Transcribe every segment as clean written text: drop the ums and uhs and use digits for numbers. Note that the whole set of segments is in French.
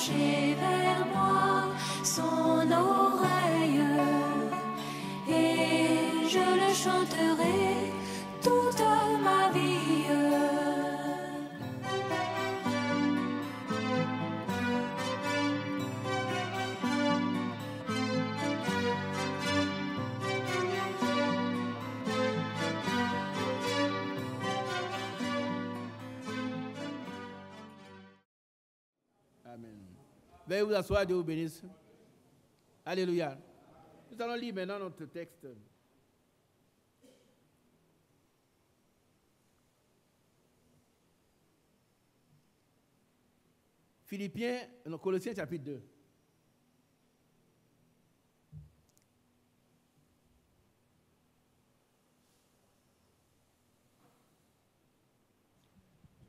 pencher vers moi son oreille, et je le chanterai toute ma vie. Amen. Veuillez vous asseoir, Dieu vous bénisse. Alléluia. Nous allons lire maintenant notre texte. Philippiens, non, Colossiens chapitre 2.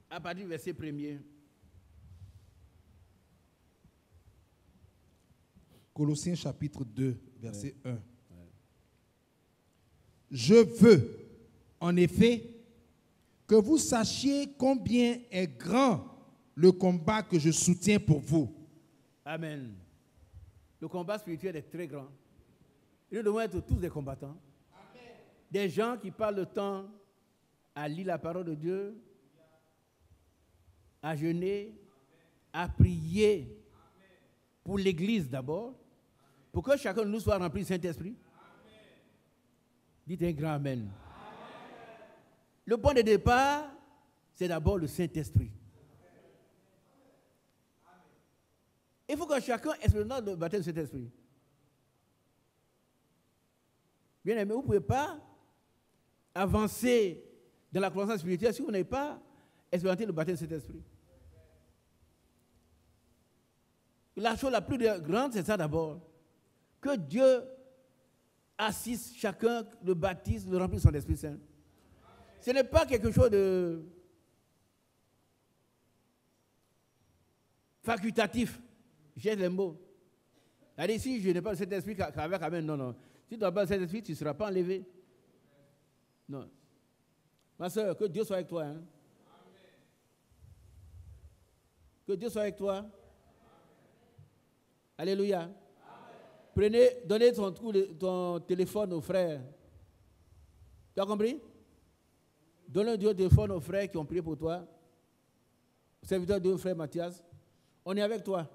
À partir du verset 1er. Colossiens chapitre 2, verset 1. Je veux, en effet, que vous sachiez combien est grand le combat que je soutiens pour vous. Amen. Le combat spirituel est très grand. Et nous devons être tous des combattants. Amen. Des gens qui parlent le temps à lire la parole de Dieu, à jeûner, à prier pour l'Église d'abord, pour que chacun de nous soit rempli du Saint-Esprit. Dites un grand Amen. Amen. Le point de départ, c'est d'abord le Saint-Esprit. Il faut que chacun expérimente le baptême du Saint-Esprit. Bien aimé, vous ne pouvez pas avancer dans la croissance spirituelle si vous n'avez pas expérimenté le baptême du Saint-Esprit. La chose la plus grande, c'est ça d'abord. Que Dieu assiste chacun, le baptise, le remplit de son Esprit Saint. Ce n'est pas quelque chose de facultatif. J'ai les mots. C'est-à-dire, si je n'ai pas le Saint-Esprit qu'avec Amen, non. Si tu n'as pas le Saint-Esprit, tu ne seras pas enlevé. Non. Ma soeur, que Dieu soit avec toi. Hein. Que Dieu soit avec toi. Alléluia. Donnez ton téléphone aux frères. Tu as compris? Donne le téléphone aux frères qui ont prié pour toi. Serviteur de frère Mathias. On est avec toi.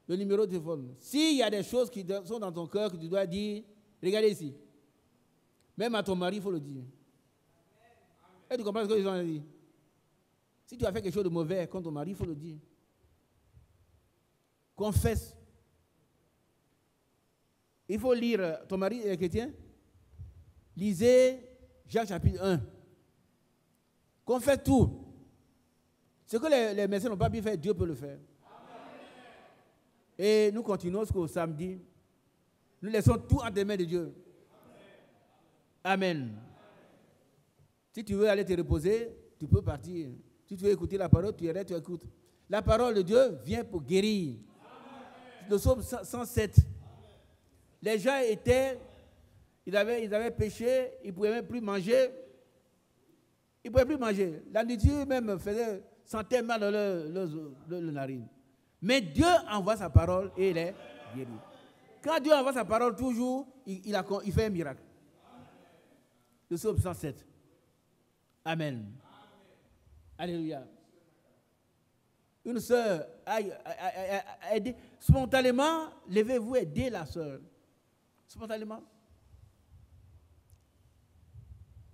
Le numéro de téléphone. S'il y a des choses qui sont dans ton cœur que tu dois dire, regardez ici. Même à ton mari, il faut le dire. Et tu comprends ce qu'ils ont dit? Si tu as fait quelque chose de mauvais contre ton mari, il faut le dire. Confesse. Il faut lire. Ton mari est chrétien? Lisez Jacques chapitre 1. Confesse tout. Ce que les médecins n'ont pas pu faire, Dieu peut le faire. Et nous continuons jusqu'au samedi. Nous laissons tout entre les mains de Dieu. Amen. Si tu veux aller te reposer, tu peux partir. Si tu veux écouter la parole, tu irais, tu écoutes. La parole de Dieu vient pour guérir. Le psaume 107. Les gens ils avaient péché, ils ne pouvaient même plus manger. Ils ne pouvaient plus manger. La nourriture même sentait mal dans le narine. Mais Dieu envoie sa parole et il est guéri. Quand Dieu envoie sa parole, toujours, il fait un miracle. Le psaume 107. Amen. Alléluia. Une sœur a aidé. Spontanément, levez-vous, aidez la sœur. Spontanément.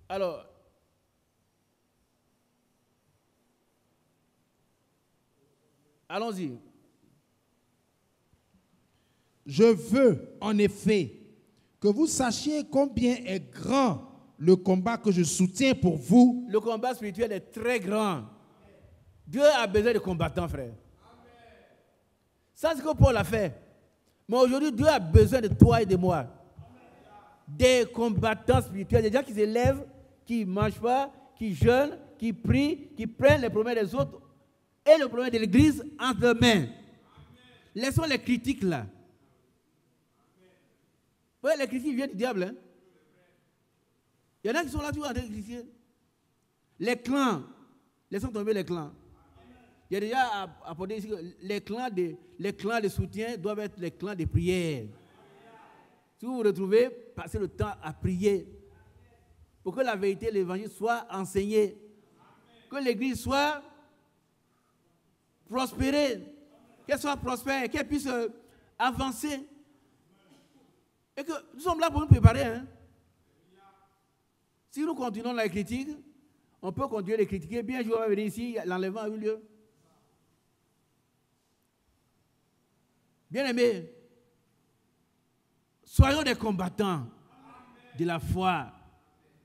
Alors, allons-y. Je veux, en effet, que vous sachiez combien est grand le combat que je soutiens pour vous. Le combat spirituel est très grand. Dieu a besoin de combattants, frère. Ça, c'est ce que Paul a fait. Mais aujourd'hui, Dieu a besoin de toi et de moi. Des combattants spirituels, des gens qui se lèvent, qui ne mangent pas, qui jeûnent, qui prient, qui prennent les problèmes des autres et le problème de l'Église entre leurs mains. Laissons les critiques là. Oui, les critiques viennent du diable. Hein? Il y en a qui sont là toujours en train de critiquer. Les clans, laissons tomber les clans. J'ai déjà apporté ici que les clans de soutien doivent être les clans de prière. Si vous vous retrouvez, passez le temps à prier pour que la vérité, l'évangile soit enseigné, que l'église soit prospérée, qu'elle soit prospère, qu'elle puisse avancer. Et que nous sommes là pour nous préparer. Hein. Si nous continuons la critique, on peut continuer à les critiquer. Bien, je vais venir ici, l'enlèvement a eu lieu. Bien aimés, soyons des combattants de la foi.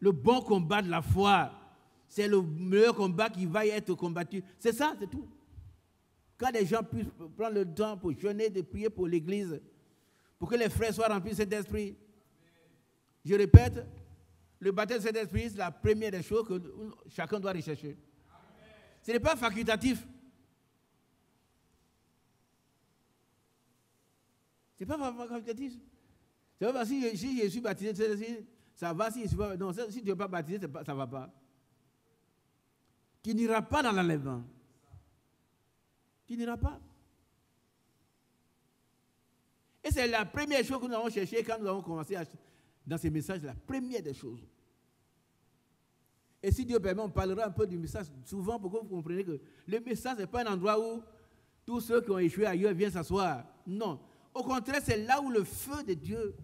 Le bon combat de la foi, c'est le meilleur combat qui va y être combattu. C'est ça, c'est tout. Quand les gens puissent prendre le temps pour jeûner, de prier pour l'église, pour que les frères soient remplis de cet esprit. Je répète, le baptême de cet esprit, c'est la première des choses que chacun doit rechercher. Ce n'est pas facultatif. Ce n'est pas facultatif. C'est pas si je suis baptisé, ça va. Si je suis pas, non, si tu n'es pas baptisé, ça ne va pas. Tu n'iras pas dans l'enlèvement. Tu n'iras pas. Et c'est la première chose que nous avons cherché quand nous avons commencé dans ces messages, la première des choses. Et si Dieu permet, on parlera un peu du message souvent pour que vous compreniez que le message n'est pas un endroit où tous ceux qui ont échoué ailleurs viennent s'asseoir. Non. Au contraire, c'est là où le feu de Dieu,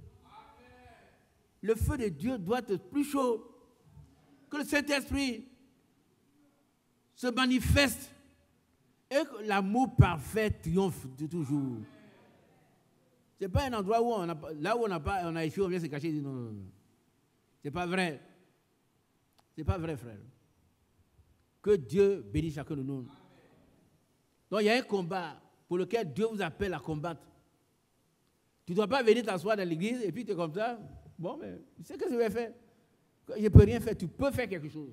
le feu de Dieu doit être plus chaud, que le Saint-Esprit se manifeste et que l'amour parfait triomphe de toujours. Ce n'est pas un endroit où on a échoué, on vient se cacher et dire non, non, non. Ce n'est pas vrai. Ce n'est pas vrai, frère. Que Dieu bénisse chacun de nous. Donc il y a un combat pour lequel Dieu vous appelle à combattre. Tu ne dois pas venir t'asseoir dans l'église et puis tu es comme ça. Bon, mais tu sais ce que je vais faire. Je ne peux rien faire. Tu peux faire quelque chose.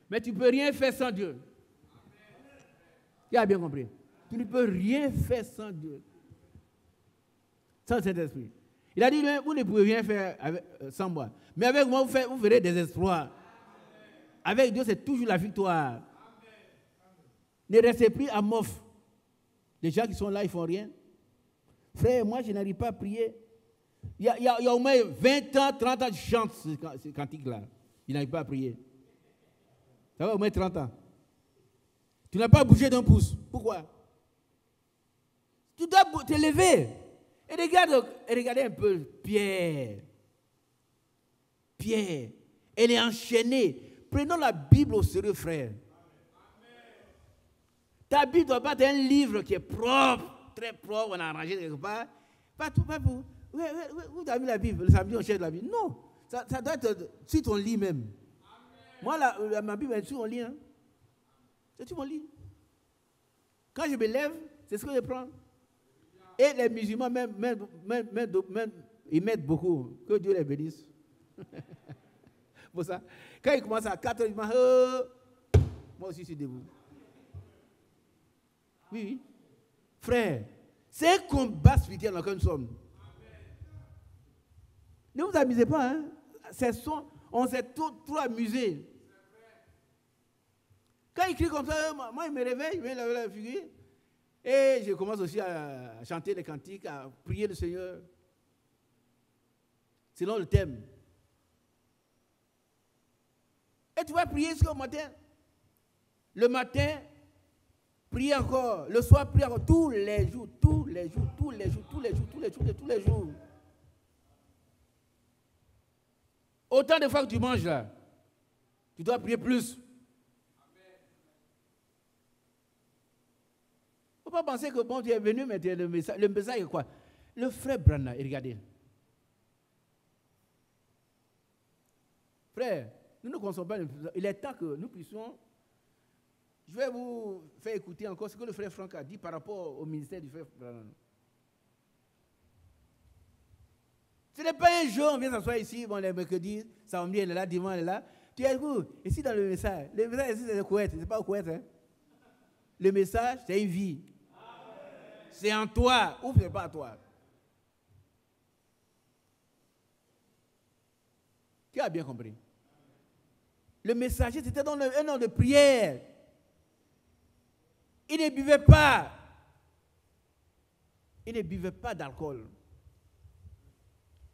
Mais tu ne peux rien faire sans Dieu. Tu as bien compris. Tu ne peux rien faire sans Dieu. Sans le Saint-Esprit. Il a dit, vous ne pouvez rien faire sans moi. Mais avec moi, vous ferez des exploits. Avec Dieu, c'est toujours la victoire. Ne restez plus amorphes. Les gens qui sont là, ils ne font rien. Frère, moi, je n'arrive pas à prier. Il y a au moins 20 ans, 30 ans, je chante ce cantique-là. Il n'arrive pas à prier. Ça va au moins 30 ans. Tu n'as pas bougé d'un pouce. Pourquoi? Tu dois te lever. Et regardez un peu Pierre. Pierre, elle est enchaînée. Prenons la Bible au sérieux, frère. Ta Bible ne doit pas être un livre qui est propre, très propre, on a arrangé quelque part. Pas tout, pas pour. Vous avez la Bible, le samedi on cherche la Bible. Non, ça doit être sur ton lit même. Amen. Moi, ma Bible est sur mon lit. Hein. C'est sur mon lit. Quand je me lève, c'est ce que je prends. Et les musulmans, ils mettent beaucoup. Que Dieu les bénisse. Pour ça, quand ils commencent à 4 heures, moi aussi je suis debout. Oui, oui. Frère, c'est un combat spirituel dans lequel nous sommes. Ne vous amusez pas, hein? On s'est trop amusé. Quand il crie comme ça, moi, il me réveille, je viens laver la figure. Et je commence aussi à chanter les cantiques, à prier le Seigneur. Selon le thème. Et tu vas prier jusqu'au matin. Le matin, prier encore. Le soir, prier encore. Tous les jours. Autant de fois que tu manges là, tu dois prier plus. Il ne faut pas penser que bon, tu es venu, mais le message est quoi? Le frère Branham, regardez. Frère, nous ne consommons pas le message. Il est temps que nous puissions. Je vais vous faire écouter encore ce que le frère Franck a dit par rapport au ministère du frère Branham. Ce n'est pas un jour, on vient s'asseoir ici, bon, les mercredis, samedi, elle est là, dimanche, elle est là. Tu es où? Ici dans le message ici, c'est le Koweït, ce n'est pas au Koweït. Hein? Le message, c'est une vie. Amen. C'est en toi, ou ce n'est pas en toi. Qui a bien compris? Le messager, c'était dans un an de prière. Ils ne buvaient pas. Ils ne buvaient pas d'alcool.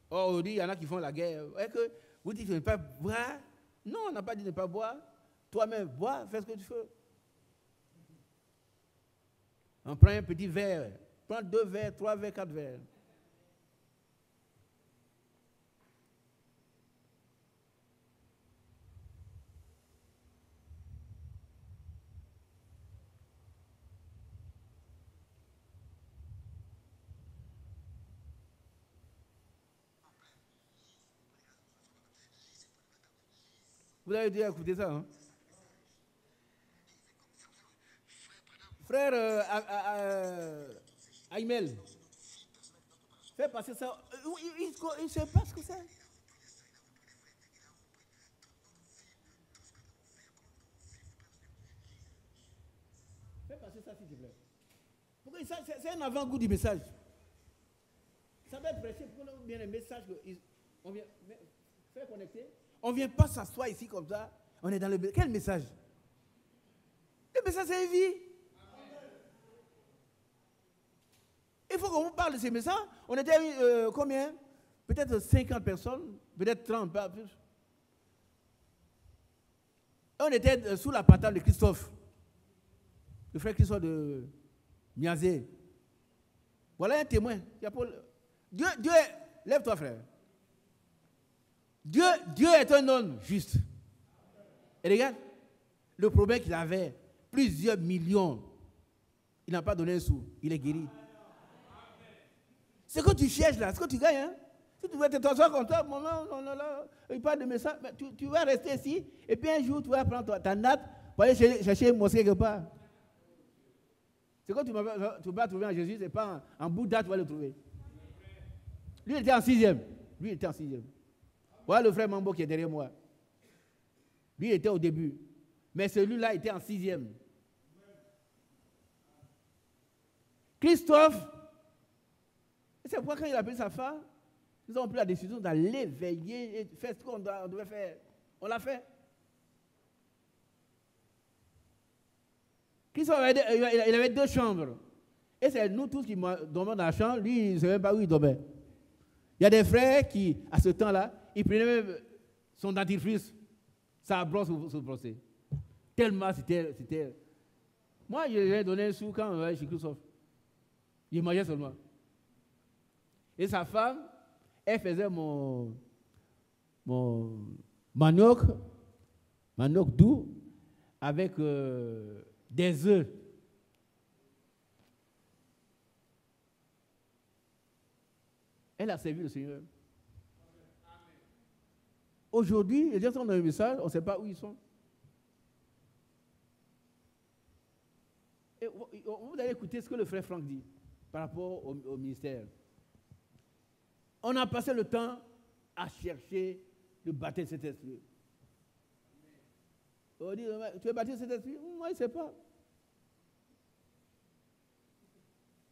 Or, aujourd'hui, il y en a qui font la guerre. Est-ce que vous dites de ne pas boire? Non, on n'a pas dit de ne pas boire. Toi-même, bois, fais ce que tu veux. On prend un petit verre. Prends 2 verres, 3 verres, 4 verres. Vous avez déjà écouté ça, hein? Frère Aïmel, fais passer ça. Il ne sait pas ce que c'est. Fais passer ça, s'il te plaît. C'est un avant-goût du message. Ça va être prêché pour nous bien les messages. On vient faire connecter. On ne vient pas s'asseoir ici comme ça. On est dans le... Quel message? Le message, c'est une vie. Il faut qu'on vous parle de ces messages. On était combien? Peut-être 50 personnes, peut-être 30, pas plus. On était sous la patate de Christophe, le frère Christophe de Miazé. Voilà un témoin. Dieu, lève-toi, frère. Dieu est un homme juste. Et regarde, le problème qu'il avait, plusieurs millions, il n'a pas donné un sou, il est guéri. C'est que tu cherches là, c'est que tu gagnes. Hein? Si tu veux te t'asseoir comme ça, il parle de message, tu vas rester ici, et puis un jour tu vas prendre ta natte pour aller chercher une mosquée quelque part. C'est que tu ne vas trouver en Jésus, c'est pas en Bouddha tu vas le trouver. Lui il était en 6e. Voilà le frère Mambo qui est derrière moi. Lui, il était au début. Mais celui-là était en 6e. Christophe, c'est pourquoi quand il a appelé sa femme, nous avons pris la décision d'aller veiller et faire ce qu'on devait faire. On l'a fait. Christophe il avait 2 chambres. Et c'est nous tous qui dormions dans la chambre. Lui, il ne savait même pas où il dormait. Il y a des frères qui, à ce temps-là, il prenait même son dentifrice, sa brosse se brosser. Tellement c'était... Moi, je lui ai donné un sou quand on allait chez Christophe. Il mangeait seulement. Et sa femme, elle faisait mon manioc doux avec des œufs. Elle a servi le Seigneur. Aujourd'hui, les gens sont dans le message, on ne sait pas où ils sont. Et vous allez écouter ce que le frère Franck dit par rapport au ministère. On a passé le temps à chercher le baptême de cet esprit. On dit, tu es baptisé de cet esprit? Moi, je ne sais pas.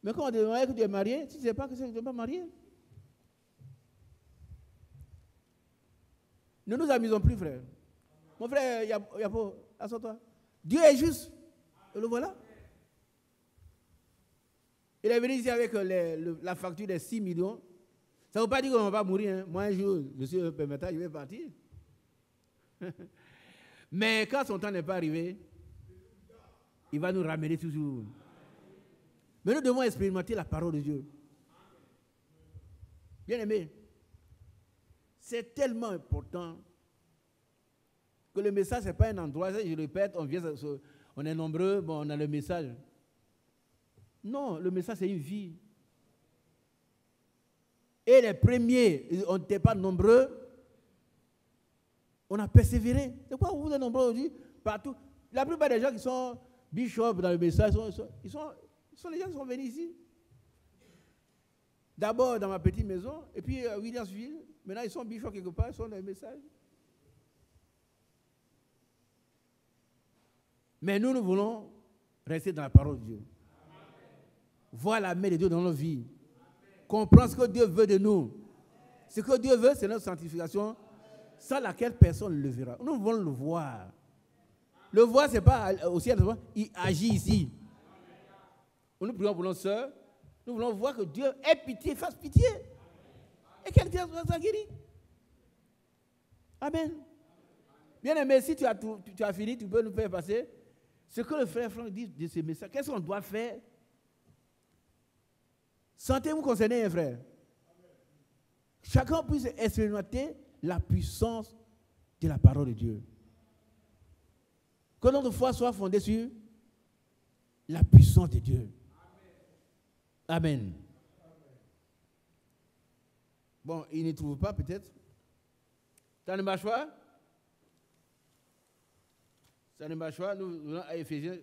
Mais quand on demande que tu es marié, tu ne sais pas que tu n'es pas marié. Ne nous amusons plus, frère. Mon frère, Yapo, assois-toi. Dieu est juste. Et le voilà. Il est venu ici avec la facture des 6 millions. Ça ne veut pas dire qu'on ne va pas mourir. Hein. Moi, un jour, je suis un permettant, je vais partir. Mais quand son temps n'est pas arrivé, il va nous ramener toujours. Mais nous devons expérimenter la parole de Dieu. Bien aimé, c'est tellement important que le message, ce n'est pas un endroit. Je répète, on est nombreux, bon, on a le message. Non, le message, c'est une vie. Et les premiers, on n'était pas nombreux. On a persévéré. C'est pourquoi vous êtes nombreux aujourd'hui, partout. La plupart des gens qui sont bishops dans le message, ils sont les gens qui sont venus ici. D'abord dans ma petite maison, et puis à Williamsville. Maintenant, ils sont bishops quelque part, ils sont dans le message. Mais nous voulons rester dans la parole de Dieu. Voir la main de Dieu dans nos vies. Comprendre ce que Dieu veut de nous. Ce que Dieu veut, c'est notre sanctification, sans laquelle personne ne le verra. Nous voulons le voir. Le voir, ce n'est pas au ciel, il agit ici. Nous prions pour nos sœurs. Nous voulons voir que Dieu ait pitié, fasse pitié. Et quelqu'un soit guéri. Amen. Bien-aimé, si tu as fini, tu peux nous faire passer ce que le frère Franck dit de ces messages. Qu'est-ce qu'on doit faire? Sentez-vous concerné, frère. Chacun puisse expérimenter la puissance de la parole de Dieu. Que notre foi soit fondée sur la puissance de Dieu. Amen. Bon, il ne trouve pas peut-être. Ça ne marche pas? Ça ne marche pas. Nous venons à Éphésiens,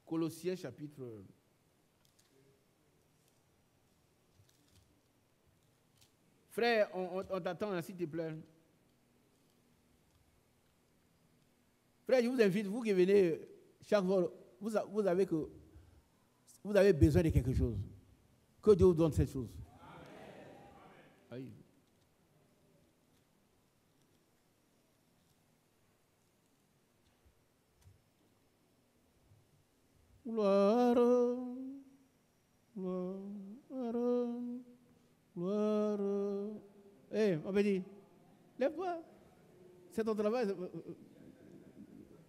Colossiens chapitre. Frère, on t'attend, s'il te plaît. Frère, je vous invite, vous qui venez chaque fois, vous avez besoin de quelque chose. Que Dieu vous donne cette chose. Amen. Gloire, gloire, gloire. Hé, on me dit, lève-toi. C'est ton travail.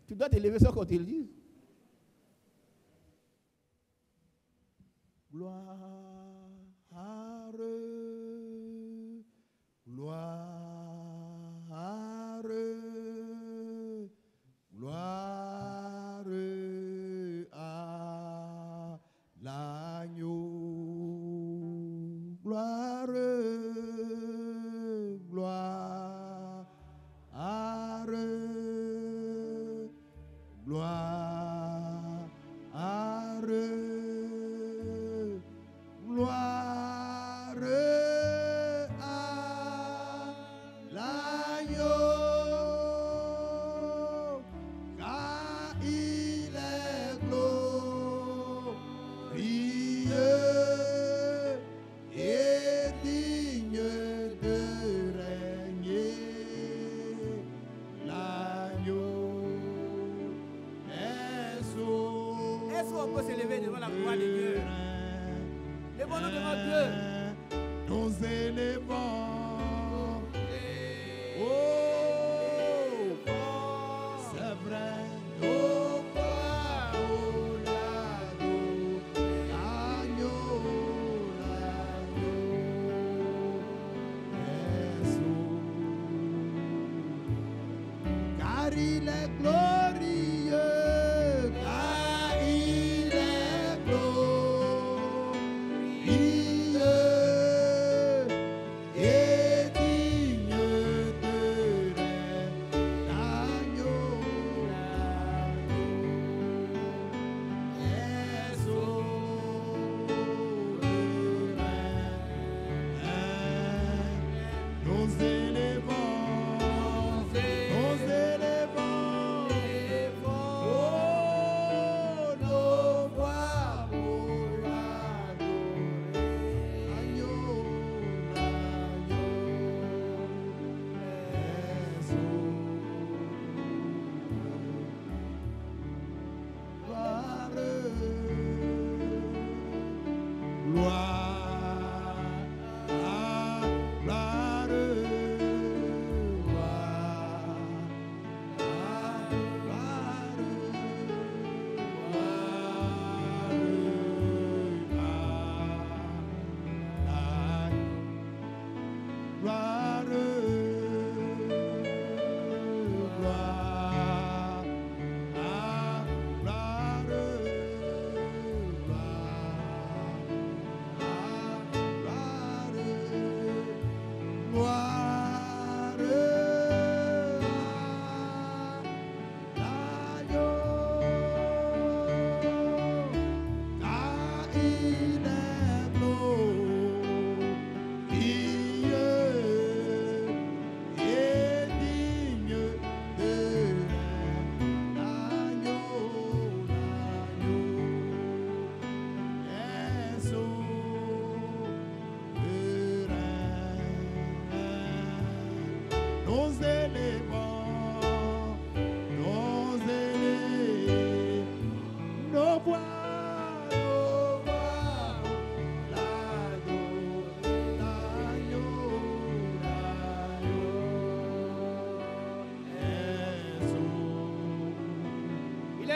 Tu dois te lever sans qu'on te le dise. Gloire, gloire, gloire à l'agneau. Gloire, gloire, gloire, gloire à l'agneau, car il est glorieux et digne de régner. L'agneau est sauvé. Est-ce qu'on peut s'élever devant la gloire de Dieu? Lèvons-nous devant Dieu. Nous élevons. Oh, c'est vrai. Nos voix au l'agneau est sauvé. Car il est glorieux, car il est glorieux et digne de l'agneau est souverain. Nous élevons, nous élevons.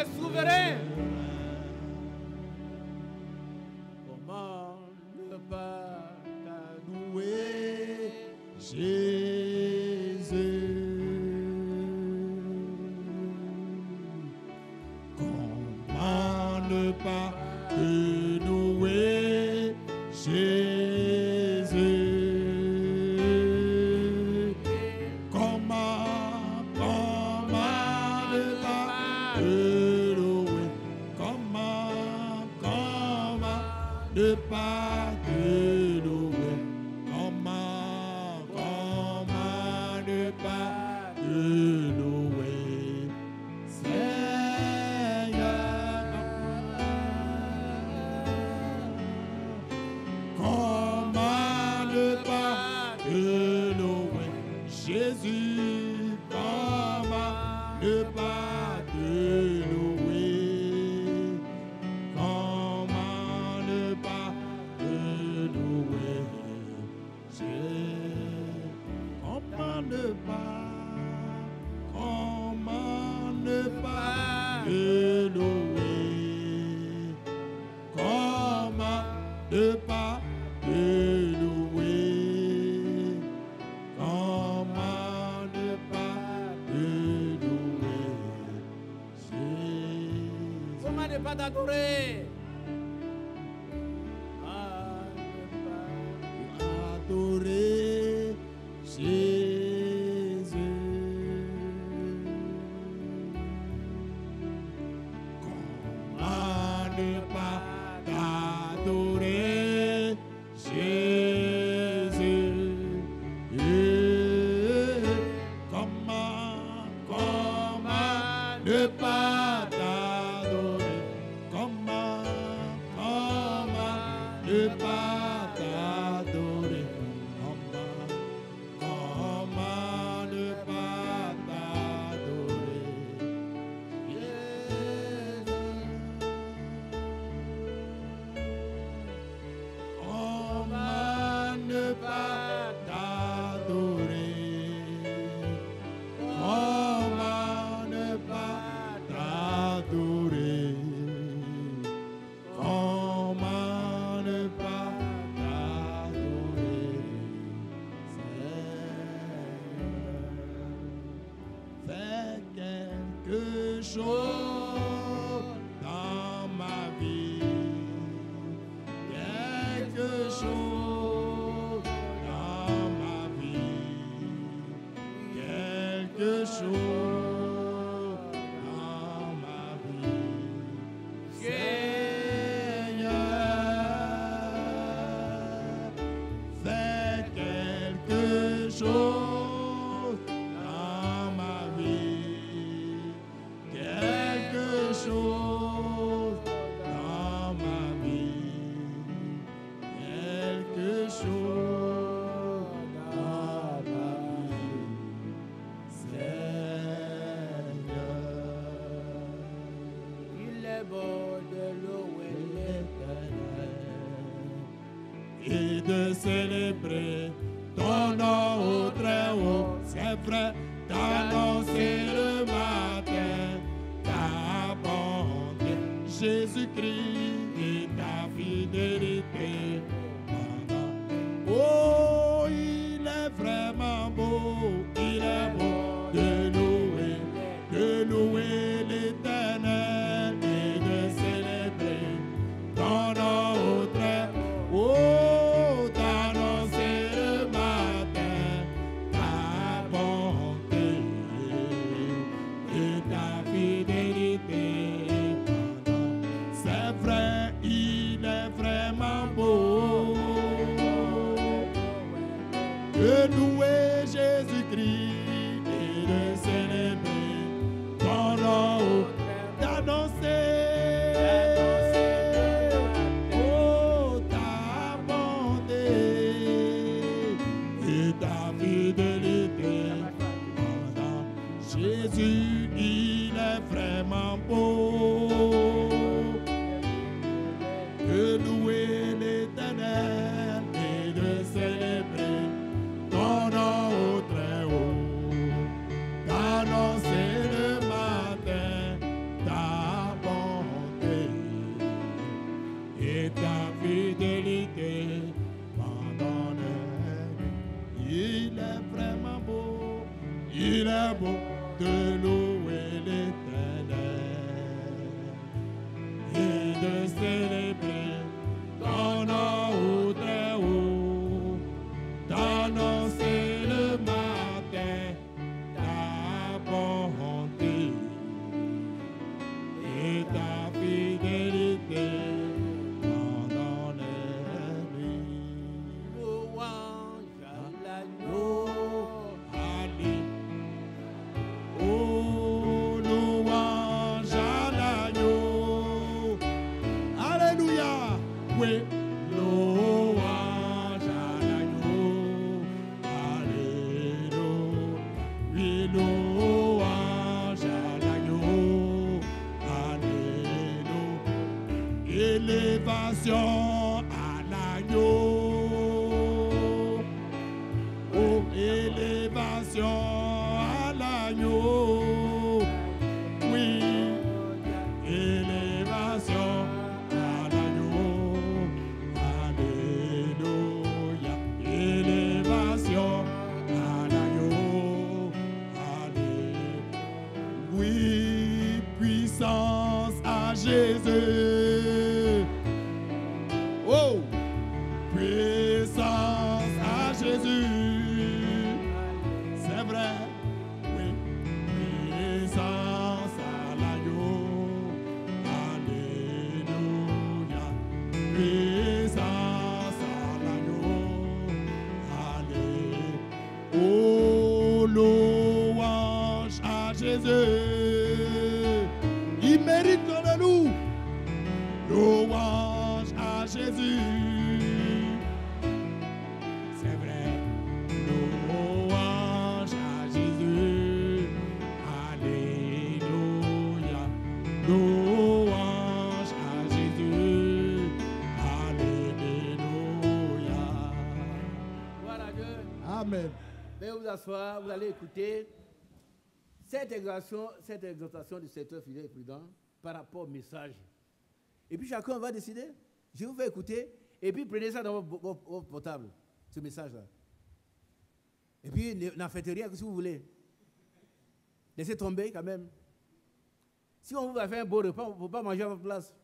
est souverain. Comment ne pas louer Jésus. Comment ne pas te louer Jésus? Comment ne pas te louer? Comment ne pas te louer? Comment ne pas te louer? Seigneur, comment ne pas te louer? Jésus, comment ne pas te louer? Comment ne pas te louer? Jésus, comment ne pas te louer? Comment ne pas te louer? Comment ne pas te louer? Jésus. Comment ne pas t'adorer? Adorer Jésus. Comment ne pas t'adorer Jésus? Comment ne pas t'adorer? Comment ne pas t'adorer? Comment ne pas t'adorer? Comment ne pas t'adorer? Comment ne pas t'adorer? Comment ne pas t'adorer? Seigneur, fais quelque chose dans ma vie, quelque chose dans ma vie, quelque chose dans ma vie. Seigneur, fais quelque chose dans ma vie, quelque chose dans ma vie, quelque chose dans ma vie, Seigneur. Il est beau de louer l'Éternel Et de célébrer ton nom au très haut, c'est vrai, d'annoncer le matin ta bonté, Jésus-Christ et ta fidélité. Oh, il est vraiment beau, il est beau de louer l'Éternel et de célébrer ton nom au très haut. Oh, d'annoncer le matin ta bonté et ta fidélité. C'est vrai, il est vraiment beau de louer Jésus-Christ et de célébrer ton nom élévation à l'agneau. Oh, élévation à l'agneau. Oui, élévation à l'agneau. Alléluia. Élévation à l'agneau. Alléluia. Oui, puissance à Jésus. Oh, puissance à Jésus. C'est vrai. Oui, puissance à l'agneau. Alléluia. Puissance à l'agneau. Alléluia. Oh, louange à Jésus. Il mérite qu'on le loue. Louange à Jésus. C'est vrai. Louange à Jésus. Alléluia. Louange à Jésus. Alléluia. Voilà Dieu. Amen. Veuillez vous asseoir, vous allez écouter cette exhortation du secteur fidèle et prudent par rapport au message. Et puis chacun va décider. Je vous fais écouter. Et puis prenez ça dans votre portable, ce message-là. Et puis n'en faites rien que si vous voulez. Laissez tomber quand même. Si on vous a fait un beau repas, on ne peut pas manger à votre place.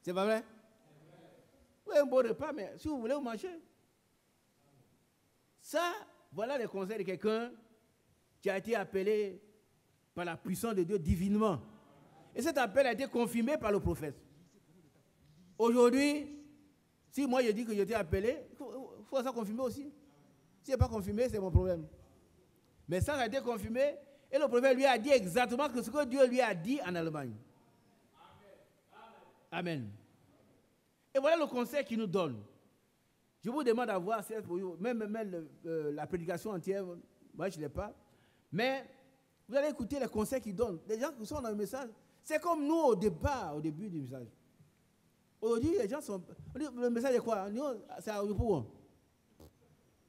C'est pas vrai? Oui, un beau repas, mais si vous voulez, vous mangez. Ça, voilà les conseils de quelqu'un qui a été appelé par la puissance de Dieu divinement. Et cet appel a été confirmé par le prophète. Aujourd'hui, si moi je dis que j'ai été appelé, il faut ça confirmer aussi. Si ce n'est pas confirmé, c'est mon problème. Mais ça a été confirmé et le prophète lui a dit exactement ce que Dieu lui a dit en Allemagne. Amen. Et voilà le conseil qu'il nous donne. Je vous demande d'avoir, même la prédication entière, moi je ne l'ai pas, mais vous allez écouter les conseils qu'il donne. Les gens qui sont dans le message, c'est comme nous au début du message. Aujourd'hui, les gens sont... Le message est quoi? C'est à repos.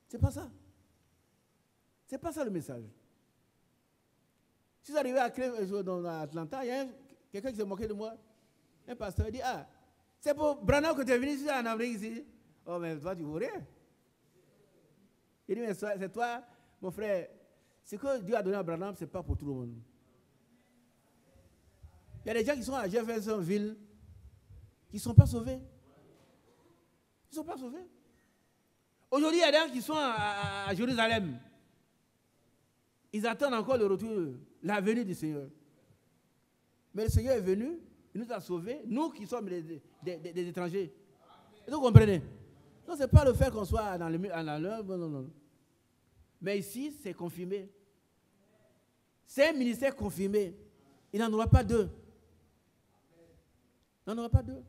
C'est pas ça. C'est pas ça le message. Si vous arrivez à dans Atlanta, il y a quelqu'un qui s'est moqué de moi. Un pasteur dit, ah, c'est pour Branham que tu es venu ici en Amérique ici. Oh, mais toi, tu ne vaux rien. Il dit, mais c'est toi, mon frère, ce que Dieu a donné à Branham, ce n'est pas pour tout le monde. Il y a des gens qui sont à Jeffersonville qui ne sont pas sauvés. Ils ne sont pas sauvés. Aujourd'hui, il y a des gens qui sont à Jérusalem. Ils attendent encore le retour, la venue du Seigneur. Mais le Seigneur est venu, il nous a sauvés, nous qui sommes des étrangers. Vous comprenez? Non, ce n'est pas le fait qu'on soit dans l'œuvre, non. Mais ici, c'est confirmé. C'est un ministère confirmé. Il n'en aura pas deux. Il n'en aura pas deux.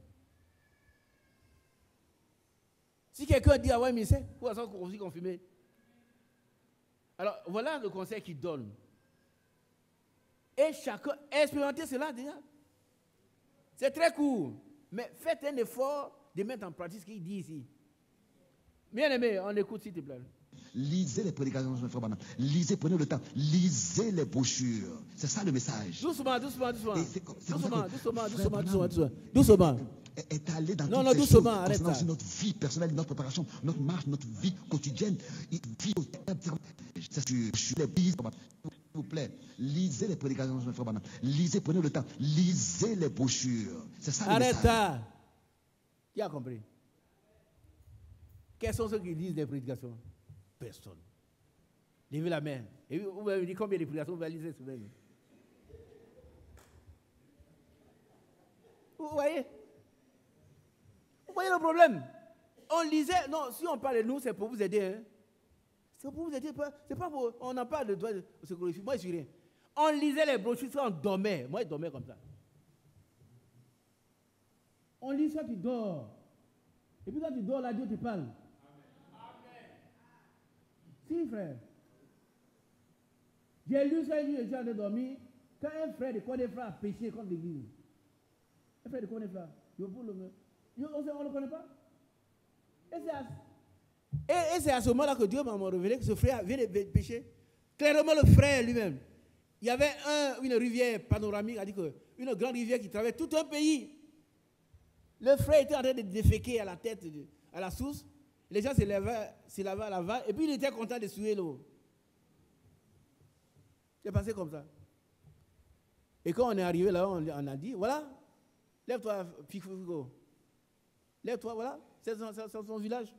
Si quelqu'un dit, ah ouais, ministère, il faut aussi confirmer. Alors, voilà le conseil qu'il donne. Et chacun, expérimentez cela déjà. C'est très court. Mais faites un effort de mettre en pratique ce qu'il dit ici. Bien aimé, on écoute s'il te plaît. Lisez les prédications de Frère Branham. Lisez, prenez le temps. Lisez les brochures. C'est ça le message. Doucement. Doucement. Est allé dans non, toutes ces doucement, choses, arrête concernant ça. aussi notre vie personnelle, notre préparation, notre marche, notre vie quotidienne. C'est sur les prises. S'il vous plaît, lisez les prédications de Frère Branham. Lisez, prenez le temps. Lisez les brochures. C'est ça le Arrête message. ça. Qui a compris? Quels sont ceux qui lisent les prédications? Personne. Levez la main. Et vous m'avez dit combien de prédications vous allez lire sur elle? Vous voyez? Vous voyez le problème? On lisait, non, si on parle de nous, c'est pour vous aider. Hein? C'est pour vous aider, c'est pas pour, on n'a pas le droit de se glorifier. Moi, je suis rien. On lisait les brochures, on dormait. Moi, je dormais comme ça. On lit ça, tu dors. Et puis quand tu dors, là, Dieu te parle. Si, frère. J'ai lu ça, je suis allé dormir. Quand un frère de quoi des frères a péché contre l'église. Le frère ne connaît pas. On ne le connaît pas. Et c'est à ce moment-là que Dieu m'a révélé que ce frère vient de pécher. Clairement, le frère lui-même. Il y avait une rivière panoramique, a dit que une grande rivière qui traverse tout un pays. Le frère était en train de déféquer à la tête, à la source. Les gens se lavaient à la vanne et puis il était content de suer l'eau. C'est passé comme ça. Et quand on est arrivé là, on a dit, voilà, lève-toi, Figo. Lève-toi, voilà, c'est son village.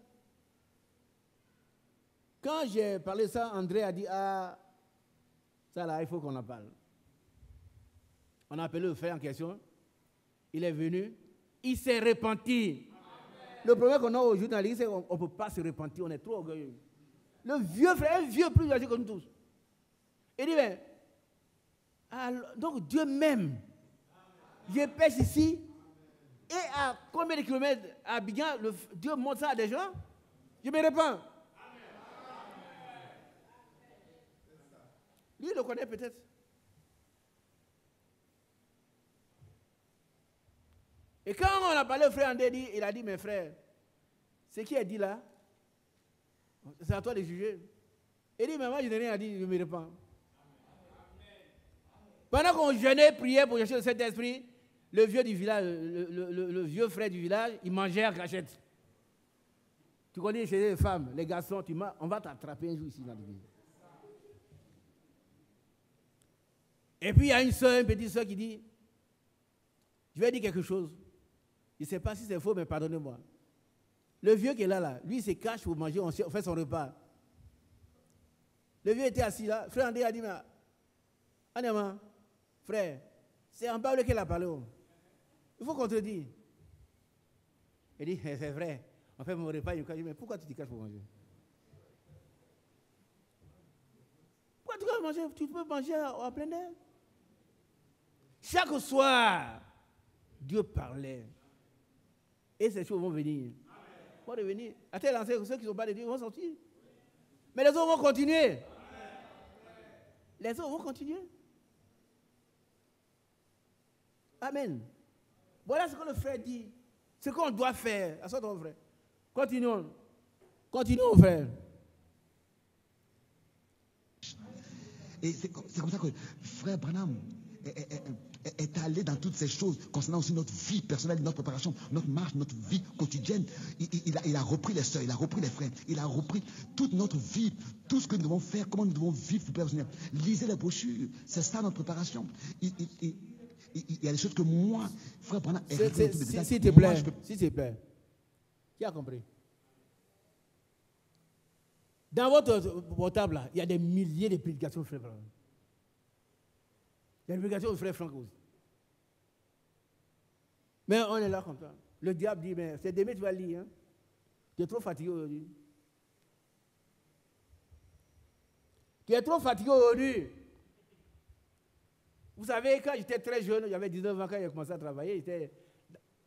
Quand j'ai parlé ça, André a dit, ah, ça là, il faut qu'on en parle. On a appelé le frère en question. Il est venu, il s'est repenti. Le problème qu'on a aux journalistes, c'est qu'on ne peut pas se repentir, on est trop orgueilleux. Le vieux frère, un vieux plus âgé que nous tous. Il dit, ben, alors, donc Dieu m'aime. Je pêche ici, et à combien de kilomètres à Abidjan, Dieu montre ça à des gens, je me repens. Lui, il le connaît peut-être. Et quand on a parlé au frère André, il a dit, mes frères, ce qui est dit là, c'est à toi de juger. Il dit, mais moi, je n'ai rien dit, je me repens. Pendant qu'on jeûnait, priait pour chercher le Saint-Esprit, le vieux du village, le vieux frère du village, il mangeait en cachette. Tu connais chez les femmes, les garçons, on va t'attraper un jour ici dans l'église. Et puis il y a une petite soeur qui dit, je vais dire quelque chose. Je ne sais pas si c'est faux, mais pardonnez-moi. Le vieux qui est là, lui, il se cache pour manger, on fait son repas. Le vieux était assis là. Frère André a dit, mais, Anema, frère, c'est en bas qu'il a parlé. Il faut qu'on te dise. Il dit, c'est vrai, on fait mon repas. Il dit, mais pourquoi tu te caches pour manger? Pourquoi tu peux manger? Tu peux manger à plein air. Chaque soir, Dieu parlait. Et ces choses vont venir. Vont revenir. Attends, ceux qui ne sont pas de Dieu vont sortir. Mais les autres vont continuer. Les autres vont continuer. Amen. Voilà ce que le frère dit. Ce qu'on doit faire. À ton frère. Continuons. Continuons, frère. Et c'est comme ça que frère Branham est allé dans toutes ces choses concernant aussi notre vie personnelle, notre préparation, notre marche, notre vie quotidienne. Il a repris les soeurs, il a repris les frères, il a repris toute notre vie, tout ce que nous devons faire, comment nous devons vivre pour personnel. Lisez les brochures, c'est ça notre préparation. Il y a des choses que moi, frère Branham, s'il te plaît, s'il te plaît, qui a compris? Dans votre portable, là, il y a des milliers de prédications de frère Branham. Il y a des prédications de frère Franck aussi. Mais on est là comme ça. Le diable dit, mais c'est demain tu vas lire. Hein? Tu es trop fatigué aujourd'hui. Tu es trop fatigué aujourd'hui. Vous savez, quand j'étais très jeune, j'avais 19 ans quand j'ai commencé à travailler, j'étais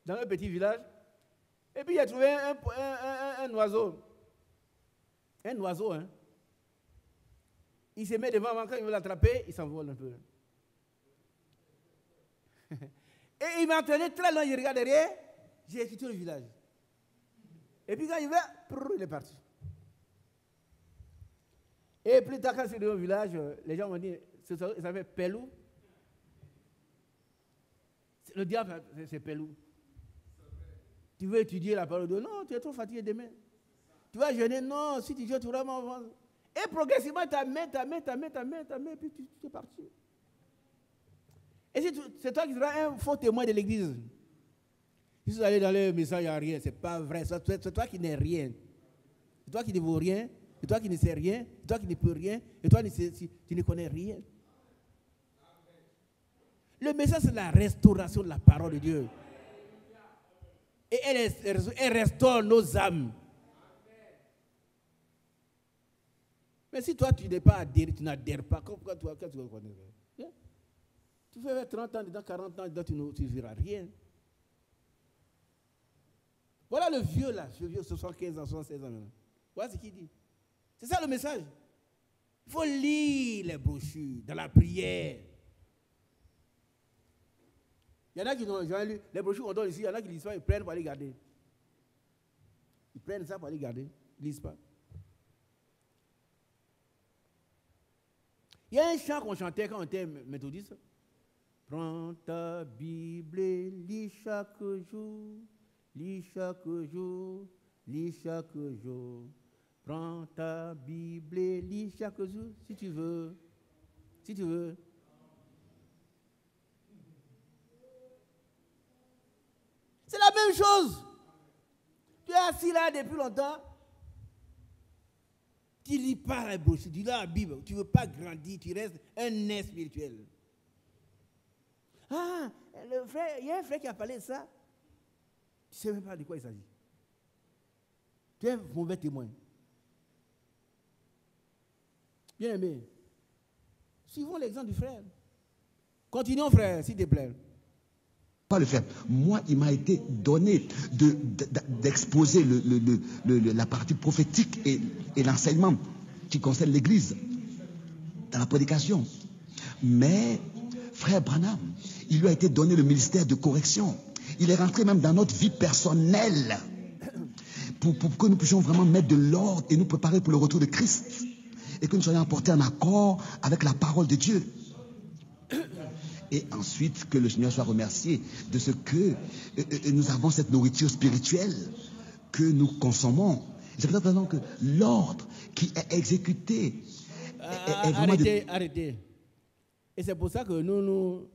dans un petit village. Et puis j'ai trouvé un oiseau. Un oiseau, hein. Il se met devant moi, quand il veut l'attraper, il s'envole un peu. Et il m'a entraîné très loin, il regarde derrière, j'ai quitté le village. Et puis quand il va, il est parti. Et plus tard, quand je suis dans le village, les gens m'ont dit, ça s'appelle Pelou. Le diable, c'est Pelou. Tu veux étudier la parole de Dieu? Non, tu es trop fatigué demain. Tu vas jeûner? Non, si tu jeûnes, tu vas vraiment avancer. Et progressivement, ta main, et puis tu es parti. Et c'est toi qui seras un faux témoin de l'église. Si vous allez dans le message, il n'y a rien, c'est pas vrai. C'est toi qui n'es rien. C'est toi qui ne vaux rien. C'est toi qui ne sais rien. C'est toi qui ne peux rien. Et toi, tu ne connais rien. Le message, c'est la restauration de la parole de Dieu. Et elle restaure nos âmes. Mais si toi, tu n'es pas adhéré, tu n'adhères pas, pourquoi tu connais rien? Tu fais 30 ans, dedans 40 ans, dedans, tu ne verras rien. Voilà le vieux là, le vieux 75 ans, 76 ans maintenant. Voilà ce qu'il dit. C'est ça le message. Il faut lire les brochures dans la prière. Il y en a qui n'ont jamais lu. Les brochures qu'on donne ici, il y en a qui ne lisent pas, ils prennent pour aller garder. Ils prennent ça pour aller garder. Ils ne lisent pas. Il y a un chant qu'on chantait quand on était méthodiste. Prends ta Bible et lis chaque jour, lis chaque jour, lis chaque jour. Prends ta Bible et lis chaque jour, si tu veux. Si tu veux. C'est la même chose. Tu es assis là depuis longtemps. Tu ne lis pas la brochure, tu lis la Bible. Tu ne veux pas grandir, tu restes un nain spirituel. Ah, le frère, il y a un frère qui a parlé de ça. Tu ne sais même pas de quoi il s'agit. Tu es un mauvais témoin. Bien aimé, suivons l'exemple du frère. Continuons, frère, s'il te plaît. Pas le faire. Moi, il m'a été donné d'exposer la partie prophétique et l'enseignement qui concerne l'Église dans la prédication. Mais, frère Branham, il lui a été donné le ministère de correction. Il est rentré même dans notre vie personnelle pour que nous puissions vraiment mettre de l'ordre et nous préparer pour le retour de Christ et que nous soyons apportés en accord avec la parole de Dieu. Et ensuite, que le Seigneur soit remercié de ce que nous avons cette nourriture spirituelle que nous consommons. C'est pour ça que l'ordre qui est exécuté est vraiment... Arrêtez. Et c'est pour ça que nous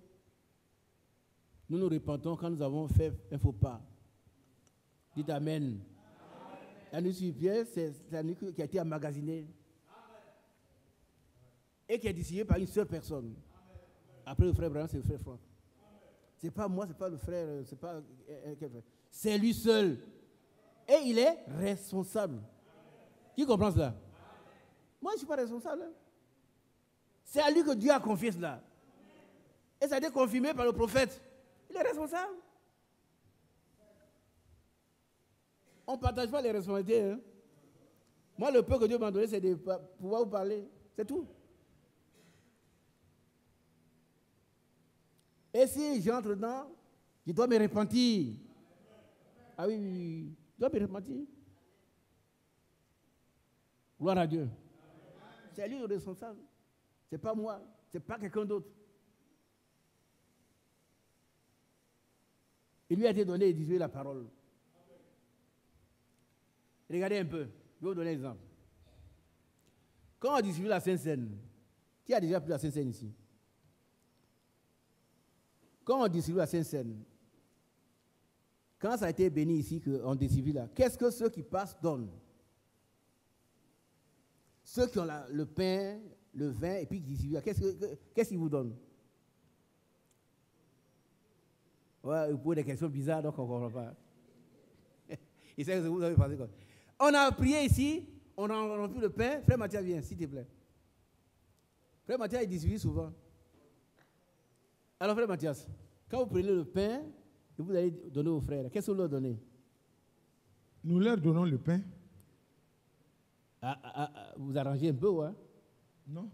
repentons quand nous avons fait un faux pas. Dites Amen. La nuit Pierre, c'est la nuit qui a été emmagasinée et qui est dissimulée par une seule personne. Après le frère Branham, c'est le frère Franck. Ce n'est pas moi, ce n'est pas le frère, c'est pas quel frère. C'est lui seul. Et il est responsable. Qui comprend cela? Moi, je ne suis pas responsable. C'est à lui que Dieu a confié cela. Et ça a été confirmé par le prophète. Il est responsable. On ne partage pas les responsabilités. Hein? Moi, le peu que Dieu m'a donné, c'est de pouvoir vous parler. C'est tout. Et si j'entre dedans, je dois me repentir. Ah oui, je dois me repentir. Gloire à Dieu. C'est lui le responsable. Ce n'est pas moi, ce n'est pas quelqu'un d'autre. Il lui a été donné et distribué la parole. Regardez un peu, je vais vous donner un exemple. Quand on distribue la Sainte Seine, qui a déjà pris la Sainte Seine ici? Quand on distribue la Sainte Seine, quand ça a été béni ici, qu'on distribue là, qu'est-ce que ceux qui passent donnent? Ceux qui ont le pain, le vin, et puis qui distribuent, qu'est-ce qu'ils vous donnent? Ouais, vous posez des questions bizarres, donc on ne comprend pas. Et c'est que vous avez pensé quoi? On a prié ici, on a rempli le pain. Frère Mathias, viens, s'il te plaît. Frère Mathias, il distribue souvent. Alors, frère Mathias, quand vous prenez le pain, et vous allez donner aux frères, qu'est-ce que vous leur donnez? Nous leur donnons le pain. Vous arrangez un peu, ouais? Non.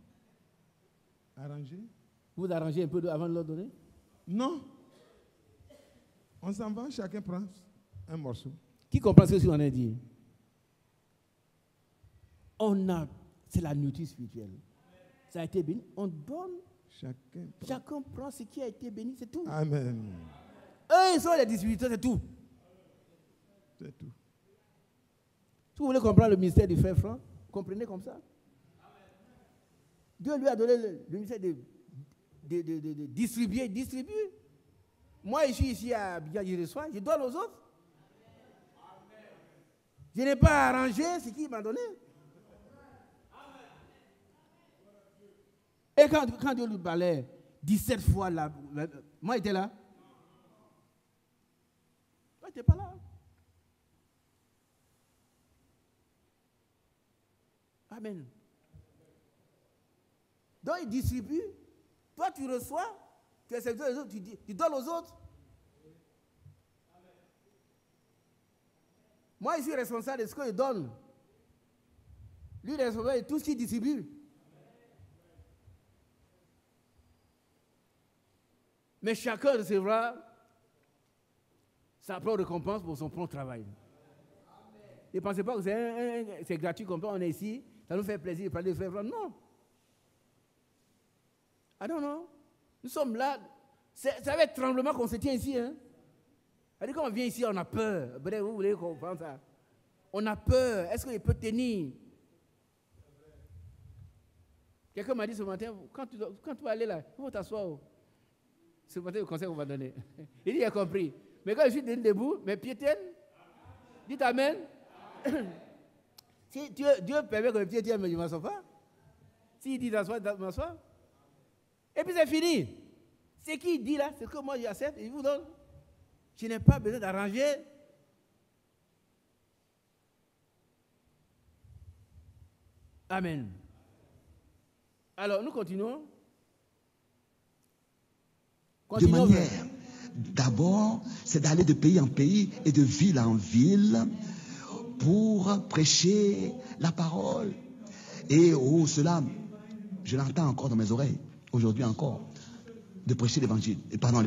Arranger? Vous arrangez un peu avant de leur donner? Non. On s'en va, chacun prend un morceau. Qui comprend ce que je suis en train de dire? C'est la nourriture spirituelle. Ça a été béni, on donne. Chacun prend ce qui a été béni, c'est tout. Amen. Eux, ils sont les distributeurs, c'est tout. C'est tout. Si vous voulez comprendre le ministère du frère Franck, comprenez comme ça. Dieu lui a donné le ministère de distribuer, distribuer. Moi, je suis ici à Abidjan, je reçois, je donne aux autres. Je n'ai pas arrangé ce qu'il m'a donné. Et quand Dieu lui parlait 17 fois, moi j'étais là. Toi, tu n'étais pas là. Amen. Donc il distribue. Toi, tu reçois. Tu es serviteur des autres, tu donnes aux autres. Moi, je suis responsable de ce qu'il donne. Lui, il est responsable de tout ce qu'il distribue. Mais chacun recevra sa propre récompense pour son propre travail. Ne pensez pas que c'est gratuit comme ça, on est ici, ça nous fait plaisir de parler de frères. Non. Ah non. Nous sommes là. C'est avec tremblement qu'on se tient ici. Hein? Quand on vient ici, on a peur. Bref, vous voulez comprendre ça? On a peur. Est-ce qu'il peut tenir? Quelqu'un m'a dit ce matin, quand tu vas aller là, il faut t'asseoir. Ce matin, le conseil qu'on va donner. Il dit, il a compris. Mais quand je suis debout, mes pieds tiennent. Dites Amen. Si Dieu permet que mes pieds tiennent, mais je ne m'assois pas. S'il dit d'asseoir, je m'assois. Et puis c'est fini. Ce qu'il dit là, c'est que moi j'accepte et je vous donne. Je n'ai pas besoin d'arranger. Amen. Alors, nous continuons. De manière, d'abord, c'est d'aller de pays en pays et de ville en ville pour prêcher la parole. Et cela, je l'entends encore dans mes oreilles, aujourd'hui encore, de prêcher l'évangile. Pardon,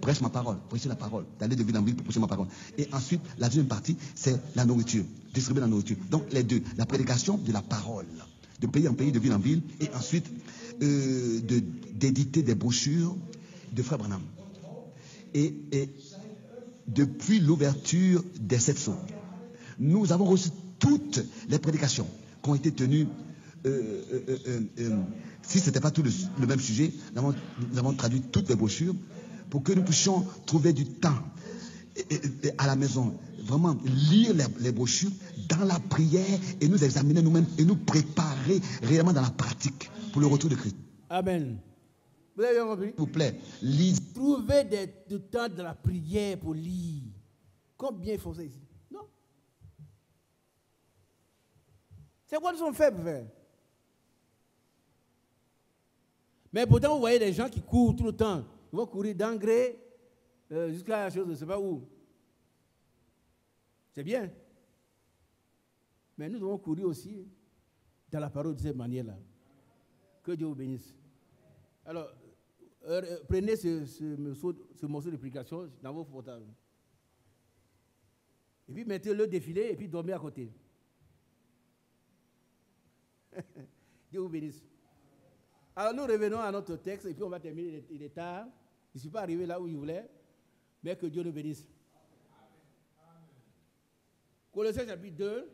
prêche ma parole, prêcher la parole, d'aller de ville en ville pour prêcher ma parole. Et ensuite, la deuxième partie, c'est la nourriture, distribuer la nourriture. Donc, les deux, la prédication de la parole, de pays en pays, de ville en ville, et ensuite, d'éditer des brochures de Frère Branham. Et depuis l'ouverture des 7 sceaux, nous avons reçu toutes les prédications qui ont été tenues. Si ce n'était pas tout le même sujet, nous avons traduit toutes les brochures pour que nous puissions trouver du temps à la maison, vraiment lire les brochures dans la prière et nous examiner nous-mêmes et nous préparer réellement dans la pratique pour le retour de Christ. Amen. Vous avez bien compris? S'il vous plaît, lisez. Trouvez du temps de la prière pour lire. Combien il faut ça ici? Non. C'est quoi nous sommes faibles, frère? Mais pourtant, vous voyez des gens qui courent tout le temps. Ils vont courir d'engrais jusqu'à la chose, je ne sais pas où. C'est bien. Mais nous devons courir aussi dans la parole de cette manière-là. Que Dieu vous bénisse. Alors, prenez ce morceau de prédication dans vos portables. Et puis mettez-le défilé et puis dormez à côté. Dieu vous bénisse. Alors nous revenons à notre texte et puis on va terminer. Il est tard. Je ne suis pas arrivé là où je voulais, mais que Dieu nous bénisse. Colossiens chapitre 2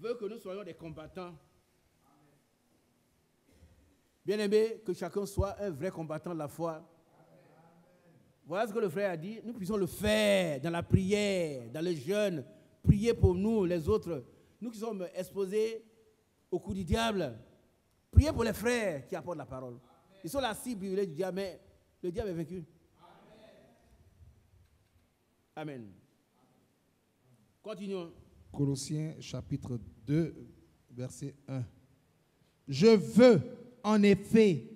veut que nous soyons des combattants. Bien-aimé, que chacun soit un vrai combattant de la foi. Voilà ce que le frère a dit. Nous puissions le faire dans la prière, dans le jeûne. Prier pour nous, les autres. Nous qui sommes exposés au coup du diable. Priez pour les frères qui apportent la parole. Ils sont la cible du diable, mais le diable est vaincu. Amen. Continuons. Colossiens chapitre 2, verset 1. Je veux en effet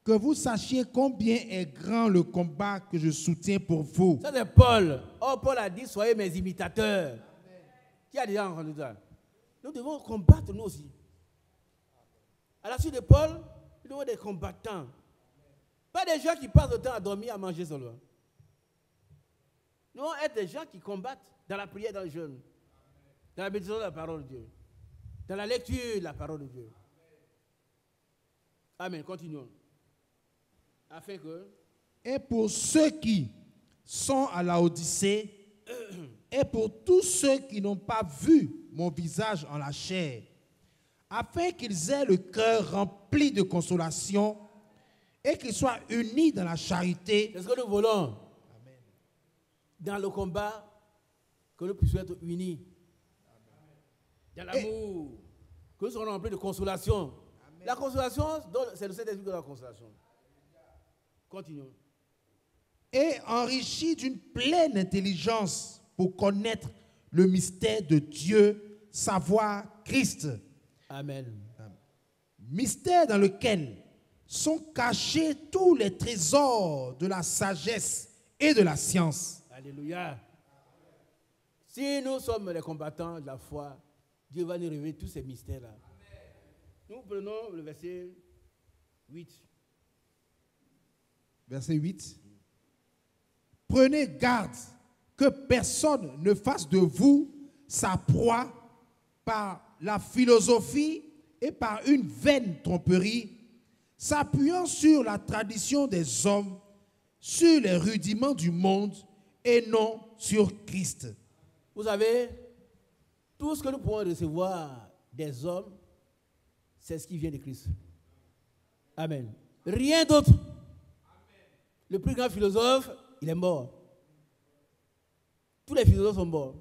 que vous sachiez combien est grand le combat que je soutiens pour vous. Ça c'est Paul. Oh, Paul a dit, soyez mes imitateurs. Amen. Qui a déjà entendu ça? Nous devons combattre nous aussi. À la suite de Paul, nous devons être des combattants. Pas des gens qui passent le temps à dormir, à manger seulement. Nous devons être des gens qui combattent dans la prière, dans le jeûne, dans la méditation de la parole de Dieu, dans la lecture de la parole de Dieu. Amen. Continuons. Afin que... Et pour ceux qui sont à la Odyssée, et pour tous ceux qui n'ont pas vu mon visage en la chair, afin qu'ils aient le cœur rempli de consolation et qu'ils soient unis dans la charité. C'est ce que nous voulons. Amen. Dans le combat, que nous puissions être unis. Amen. Dans l'amour, que nous soyons remplis de consolation. Amen. La consolation, c'est le Saint-Esprit de la consolation. Continuons. Et enrichis d'une pleine intelligence pour connaître le mystère de Dieu, savoir Christ. Amen. Mystère dans lequel sont cachés tous les trésors de la sagesse et de la science. Alléluia. Si nous sommes les combattants de la foi, Dieu va nous révéler tous ces mystères-là. Nous prenons le verset 8. Verset 8. Prenez garde que personne ne fasse de vous sa proie par la philosophie et par une vaine tromperie, s'appuyant sur la tradition des hommes, sur les rudiments du monde et non sur Christ. Vous savez, tout ce que nous pouvons recevoir des hommes, c'est ce qui vient de Christ. Amen. Rien d'autre. Le plus grand philosophe, il est mort. Tous les philosophes sont morts.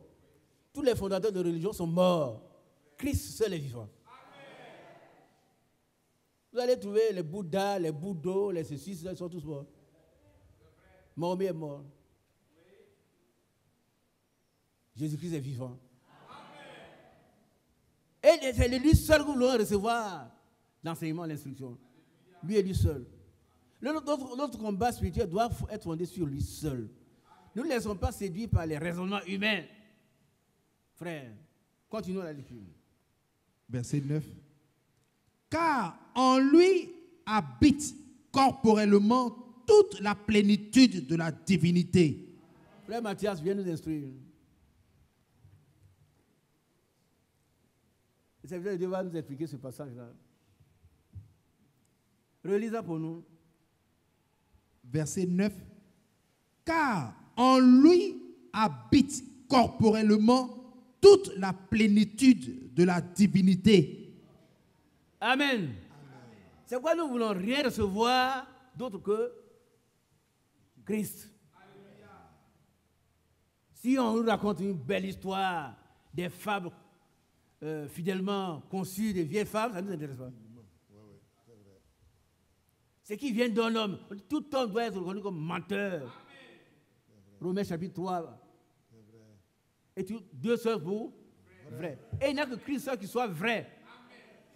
Tous les fondateurs de religion sont morts. Christ seul est vivant. Vous allez trouver les Bouddhas, les Bouddhos, les ceci, ils sont tous morts. Mahomet est mort. Jésus-Christ est vivant. Et c'est lui seul que nous voulons recevoir l'enseignement, l'instruction. Lui et lui seul. Notre combat spirituel doit être fondé sur lui seul. Nous ne laissons pas séduire par les raisonnements humains. Frère, continuons la lecture. Verset 9. Car en lui habite corporellement toute la plénitude de la divinité. Frère Mathias, viens nous instruire. Le serviteur de Dieu va nous expliquer ce passage-là. Relisez pour nous. Verset 9. Car en lui habite corporellement toute la plénitude de la divinité. Amen. C'est pourquoi nous ne voulons rien recevoir d'autre que Christ. Si on nous raconte une belle histoire, des fables fidèlement conçues, des vieilles fables, ça ne nous intéresse pas. Ce qui vient d'un homme, tout homme doit être reconnu comme menteur. Romains chapitre 3. Et deux seuls pour vrai. Et il n'y a que Christ seul qui soit vrai.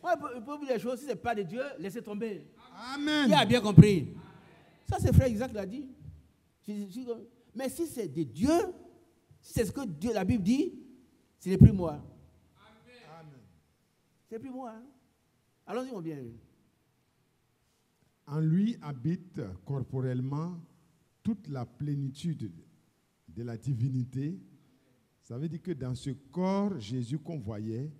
Il peut dire les choses, si ce n'est pas de Dieu, laissez tomber. Amen. Qui a bien compris? Ça, c'est frère Isaac l'a dit. Mais si c'est de Dieu, si c'est ce que Dieu, la Bible dit, ce n'est plus moi. Amen. Ce n'est plus moi. Hein? Allons-y, mon bien. En lui habite corporellement toute la plénitude de la divinité. Ça veut dire que dans ce corps, Jésus qu'on voyait,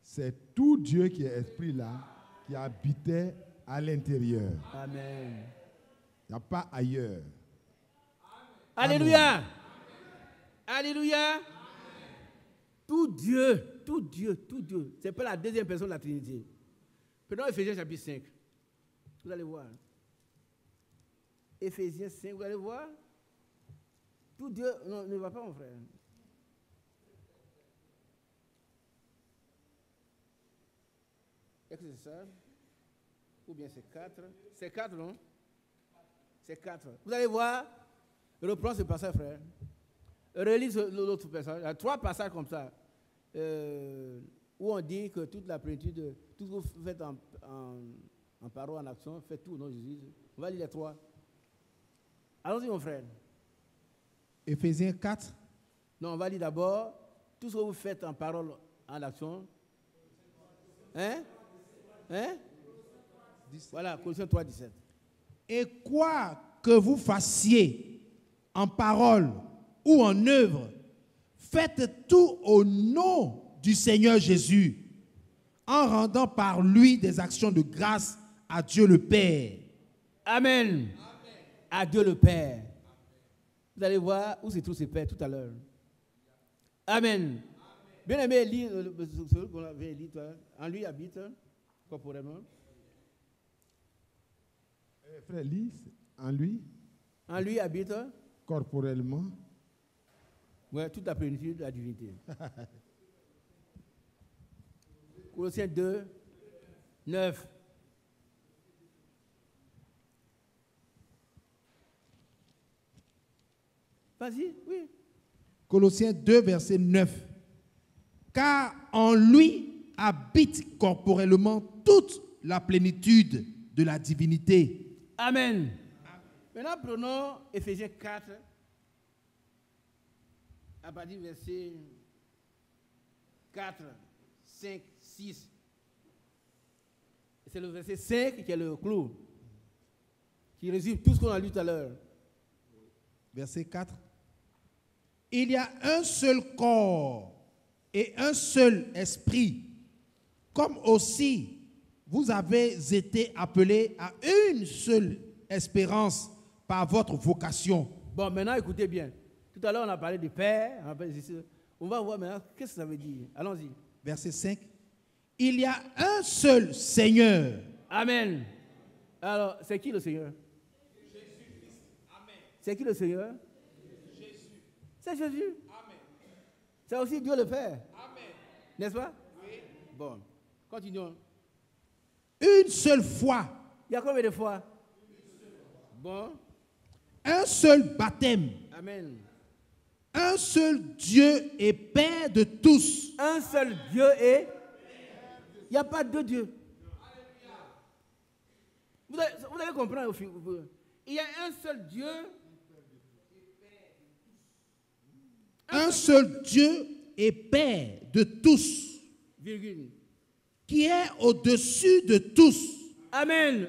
c'est tout Dieu qui est esprit là, qui habitait à l'intérieur. Amen. Il n'y a pas ailleurs. Alléluia. Amen. Alléluia. Amen. Tout Dieu. Ce n'est pas la deuxième personne de la Trinité. Prenons Éphésiens chapitre 5. Vous allez voir. Éphésiens 5, vous allez voir. Tout Dieu, non, ne va pas mon frère. Est-ce que c'est ça? Ou bien c'est 4? C'est 4, non? C'est 4. Vous allez voir. Reprends ce passage, frère. Relis l'autre passage. Il y a 3 passages comme ça. Où on dit que toute la plénitude, tout ce que vous faites en parole, en action, faites tout au nom de Jésus. On va lire les 3. Allons-y, mon frère. Éphésiens 4. Non, on va lire d'abord tout ce que vous faites en parole, en action. Hein? Voilà, Colossiens 3, 17. Et quoi que vous fassiez en parole ou en œuvre, faites tout au nom du Seigneur Jésus, en rendant par lui des actions de grâce à Dieu le Père. Amen. Amen. À Dieu le Père. Vous allez voir où se trouve ce Père tout à l'heure. Amen. Bien aimé, lis ce qu'on avait lu, en lui habite corporellement. Frère, lis en lui. En lui habite corporellement. Oui, toute la plénitude de la divinité. Colossiens 2, 9. Vas-y, oui. Colossiens 2, verset 9. Car en lui habite corporellement toute la plénitude de la divinité. Amen. Maintenant, prenons Éphésiens 4, à partir du verset 4, 5, 6. C'est le verset 5 qui est le clou, qui résume tout ce qu'on a lu tout à l'heure. Verset 4. Il y a un seul corps et un seul esprit, comme aussi vous avez été appelés à une seule espérance par votre vocation. Bon, maintenant écoutez bien. Tout à l'heure on a parlé du Père, on va voir maintenant qu'est-ce que ça veut dire. Allons-y. Verset 5. Il y a un seul Seigneur. Amen. Alors, c'est qui le Seigneur? Jésus-Christ. Amen. C'est qui le Seigneur? Jésus. C'est Jésus. Amen. C'est aussi Dieu le Père. Amen. N'est-ce pas? Oui. Bon, continuons. Une seule foi. Il y a combien de fois? Bon. Un seul baptême. Amen. Un seul Dieu et Père de tous. Un seul Dieu et... Il n'y a pas deux dieux. Vous allez comprendre au fil. Il y a un seul Dieu. Un seul Dieu et Père de tous. Virgule. Qui est au-dessus de tous. Amen.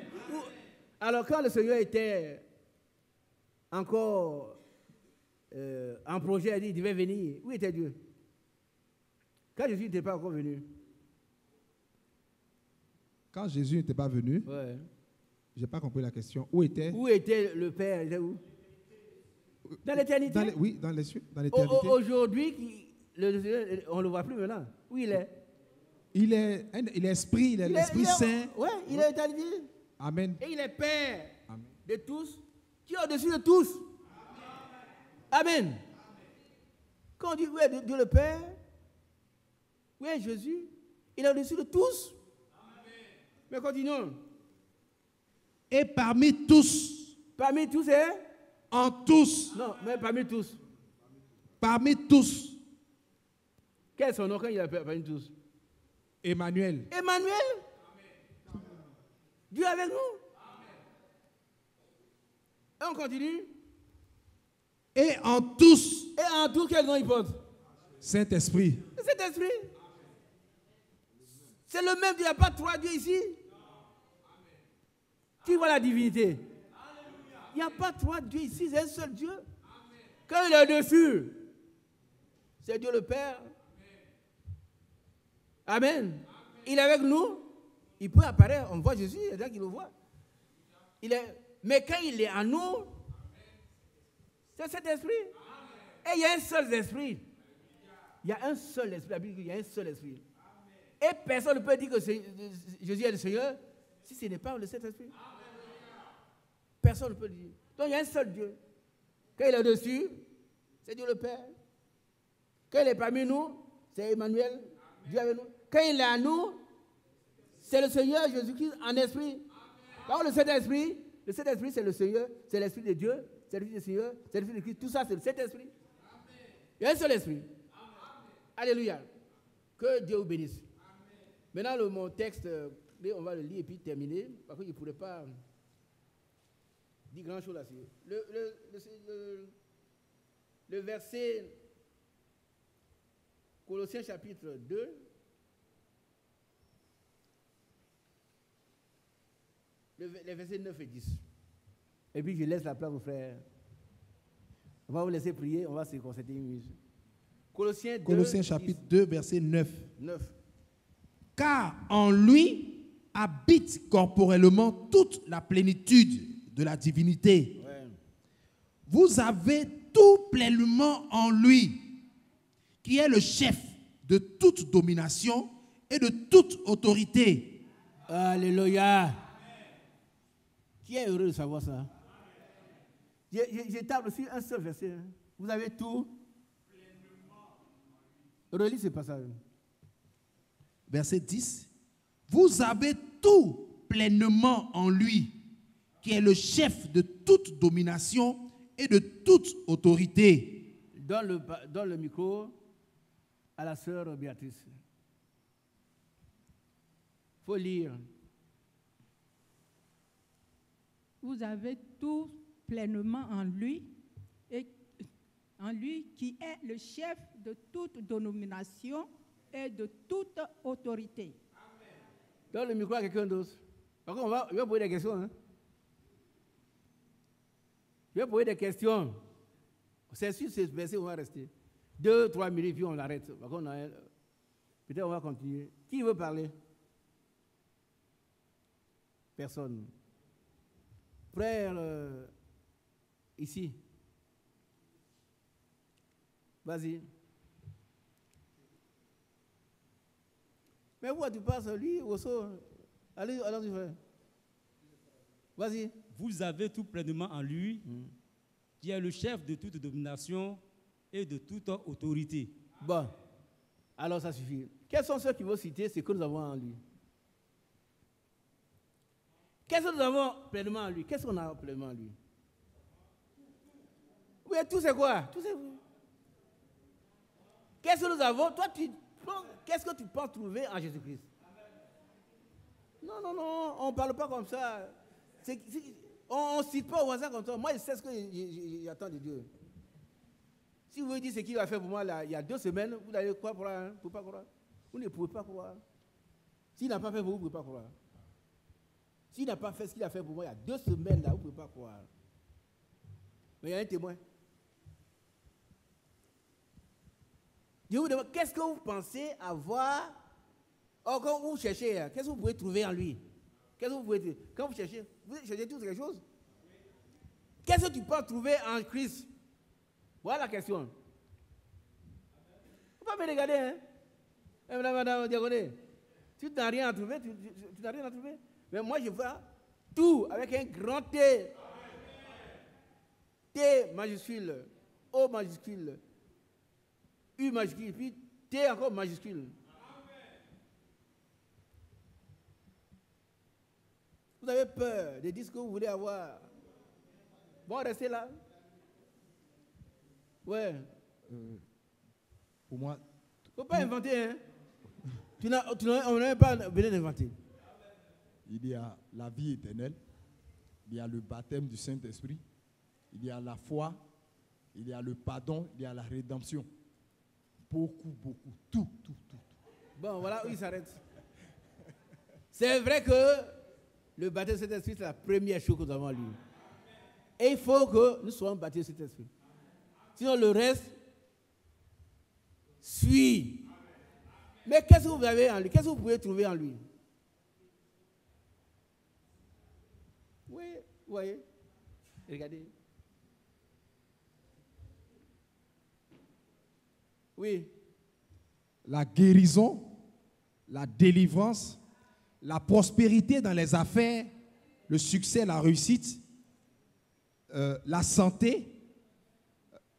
Alors quand le Seigneur était encore en projet, il devait venir. Où était Dieu? Quand Jésus n'était pas encore venu. Quand Jésus n'était pas venu, Ouais. je n'ai pas compris la question. Où était? Où était le Père? Il était où? Dans l'éternité? Oui, dans les cieux, dans l'éternité. Aujourd'hui, on ne le voit plus maintenant. Où il est? Il est esprit, il est l'Esprit Saint. Oui, il est éternité. Amen. Et il est Père Amen. de tous, qui est au-dessus de tous. Amen. Quand on dit où est Dieu le Père, où est Jésus, il est au-dessus de tous. Mais continuons. Et parmi tous. Parmi tous, hein? En tous. Non, mais parmi tous. Parmi tous. Quel est son nom quand il est parmi tous? Emmanuel. Emmanuel. Amen. Dieu avec nous. Amen. Et on continue. Et en tous. Et en tout, quel nom il porte? Saint-Esprit. Saint-Esprit. C'est le même, il n'y a pas trois dieux ici. Tu vois la divinité. Il n'y a pas trois dieux ici, c'est un seul Dieu. Quand il est dessus, c'est Dieu le Père. Amen. Il est avec nous. Il peut apparaître, on voit Jésus, il y a des gens qui le voient. Mais quand il est en nous, c'est cet esprit. Et il y a un seul esprit. Il y a un seul esprit. La Bible dit qu'il y a un seul esprit. Et personne ne peut dire que Jésus est le Seigneur si ce n'est pas le Saint-Esprit. Personne ne peut le dire. Donc il y a un seul Dieu. Quand il est dessus, c'est Dieu le Père. Quand il est parmi nous, c'est Emmanuel, Dieu avec nous. Quand il est à nous, c'est le Seigneur Jésus-Christ en esprit. Quand le Saint-Esprit c'est le Seigneur, c'est l'Esprit de Dieu, c'est l'Esprit du Seigneur, c'est l'Esprit de Christ. Tout ça, c'est le Saint-Esprit. Il y a un seul esprit. Alléluia. Que Dieu vous bénisse. Maintenant, mon texte, on va le lire et puis terminer, parce que je ne pourrais pas dire grand-chose là-dessus. Le verset, Colossiens chapitre 2, les versets 9 et 10. Et puis je laisse la place aux frères. On va vous laisser prier, on va se concentrer une minute. Colossiens chapitre 2, verset 9. 9. Car en lui habite corporellement toute la plénitude de la divinité. Ouais. Vous avez tout pleinement en lui, qui est le chef de toute domination et de toute autorité. Alléluia. Qui est heureux de savoir ça? Je table sur un seul verset. Vous avez tout. Relis ce passage. Verset 10. Vous avez tout pleinement en lui, qui est le chef de toute domination et de toute autorité. Donne le micro à la sœur Béatrice. Il faut lire. Vous avez tout pleinement en lui, et en lui qui est le chef de toute domination et de toute autorité. Donne le micro à quelqu'un d'autre. Par contre, je vais poser des questions. Hein? Je vais poser des questions. C'est sûr, c'est verset, on va rester. 2-3 minutes, puis on arrête. Peut-être on va continuer. Qui veut parler? Personne. Frère, ici. Vas-y. Mais où tu passes, lui, au saut? Allez, frère. Vas-y. Vous avez tout pleinement en lui, qui est le chef de toute domination et de toute autorité. Bon, alors ça suffit. Quels sont ceux qui vont citer ce que nous avons en lui? Qu'est-ce que nous avons pleinement en lui? Qu'est-ce qu'on a pleinement en lui? Oui, tout c'est quoi? Tout c'est... Qu'est-ce que nous avons? Toi, qu'est-ce que tu penses trouver en Jésus-Christ? Non, on ne parle pas comme ça. On ne cite pas au hasard comme ça. Moi, je sais ce que j'attends de Dieu. Si vous me dites ce qu'il a fait pour moi là, il y a 2 semaines, vous allez croire pour là, hein? Vous ne pouvez pas croire. Vous ne pouvez pas croire. S'il n'a pas fait pour vous, vous ne pouvez pas croire. S'il n'a pas fait ce qu'il a fait pour moi il y a 2 semaines là, vous ne pouvez pas croire. Mais il y a un témoin. Je vous demande, qu'est-ce que vous pensez avoir, quand vous cherchez, qu'est-ce que vous pouvez trouver en lui? Qu'est-ce que vous pouvez trouver? Quand vous cherchez tous quelque chose? Qu'est-ce que tu peux trouver en Christ? Voilà la question. Il ne faut pas me regarder, hein? Madame Diaconé, tu n'as rien à trouver, tu n'as rien à trouver. Mais moi, je vois tout avec un grand T. T majuscule, O majuscule, U majuscule, puis T encore majuscule. Vous avez peur de dire ce que vous voulez avoir. Bon, restez là. Ouais. Pour moi, il ne faut pas inventer, hein. On n'a pas besoin d'inventer. Il y a la vie éternelle, il y a le baptême du Saint-Esprit, il y a la foi, il y a le pardon, il y a la rédemption. Beaucoup, tout. Bon, voilà où il s'arrête. C'est vrai que le baptême du Saint-Esprit, c'est la première chose que nous avons à lui. Et il faut que nous soyons baptisés du Saint-Esprit. Sinon, le reste suit. Mais qu'est-ce que vous avez en lui? Qu'est-ce que vous pouvez trouver en lui? Oui, vous voyez? Regardez. Oui. La guérison, la délivrance, la prospérité dans les affaires, le succès, la réussite, la santé,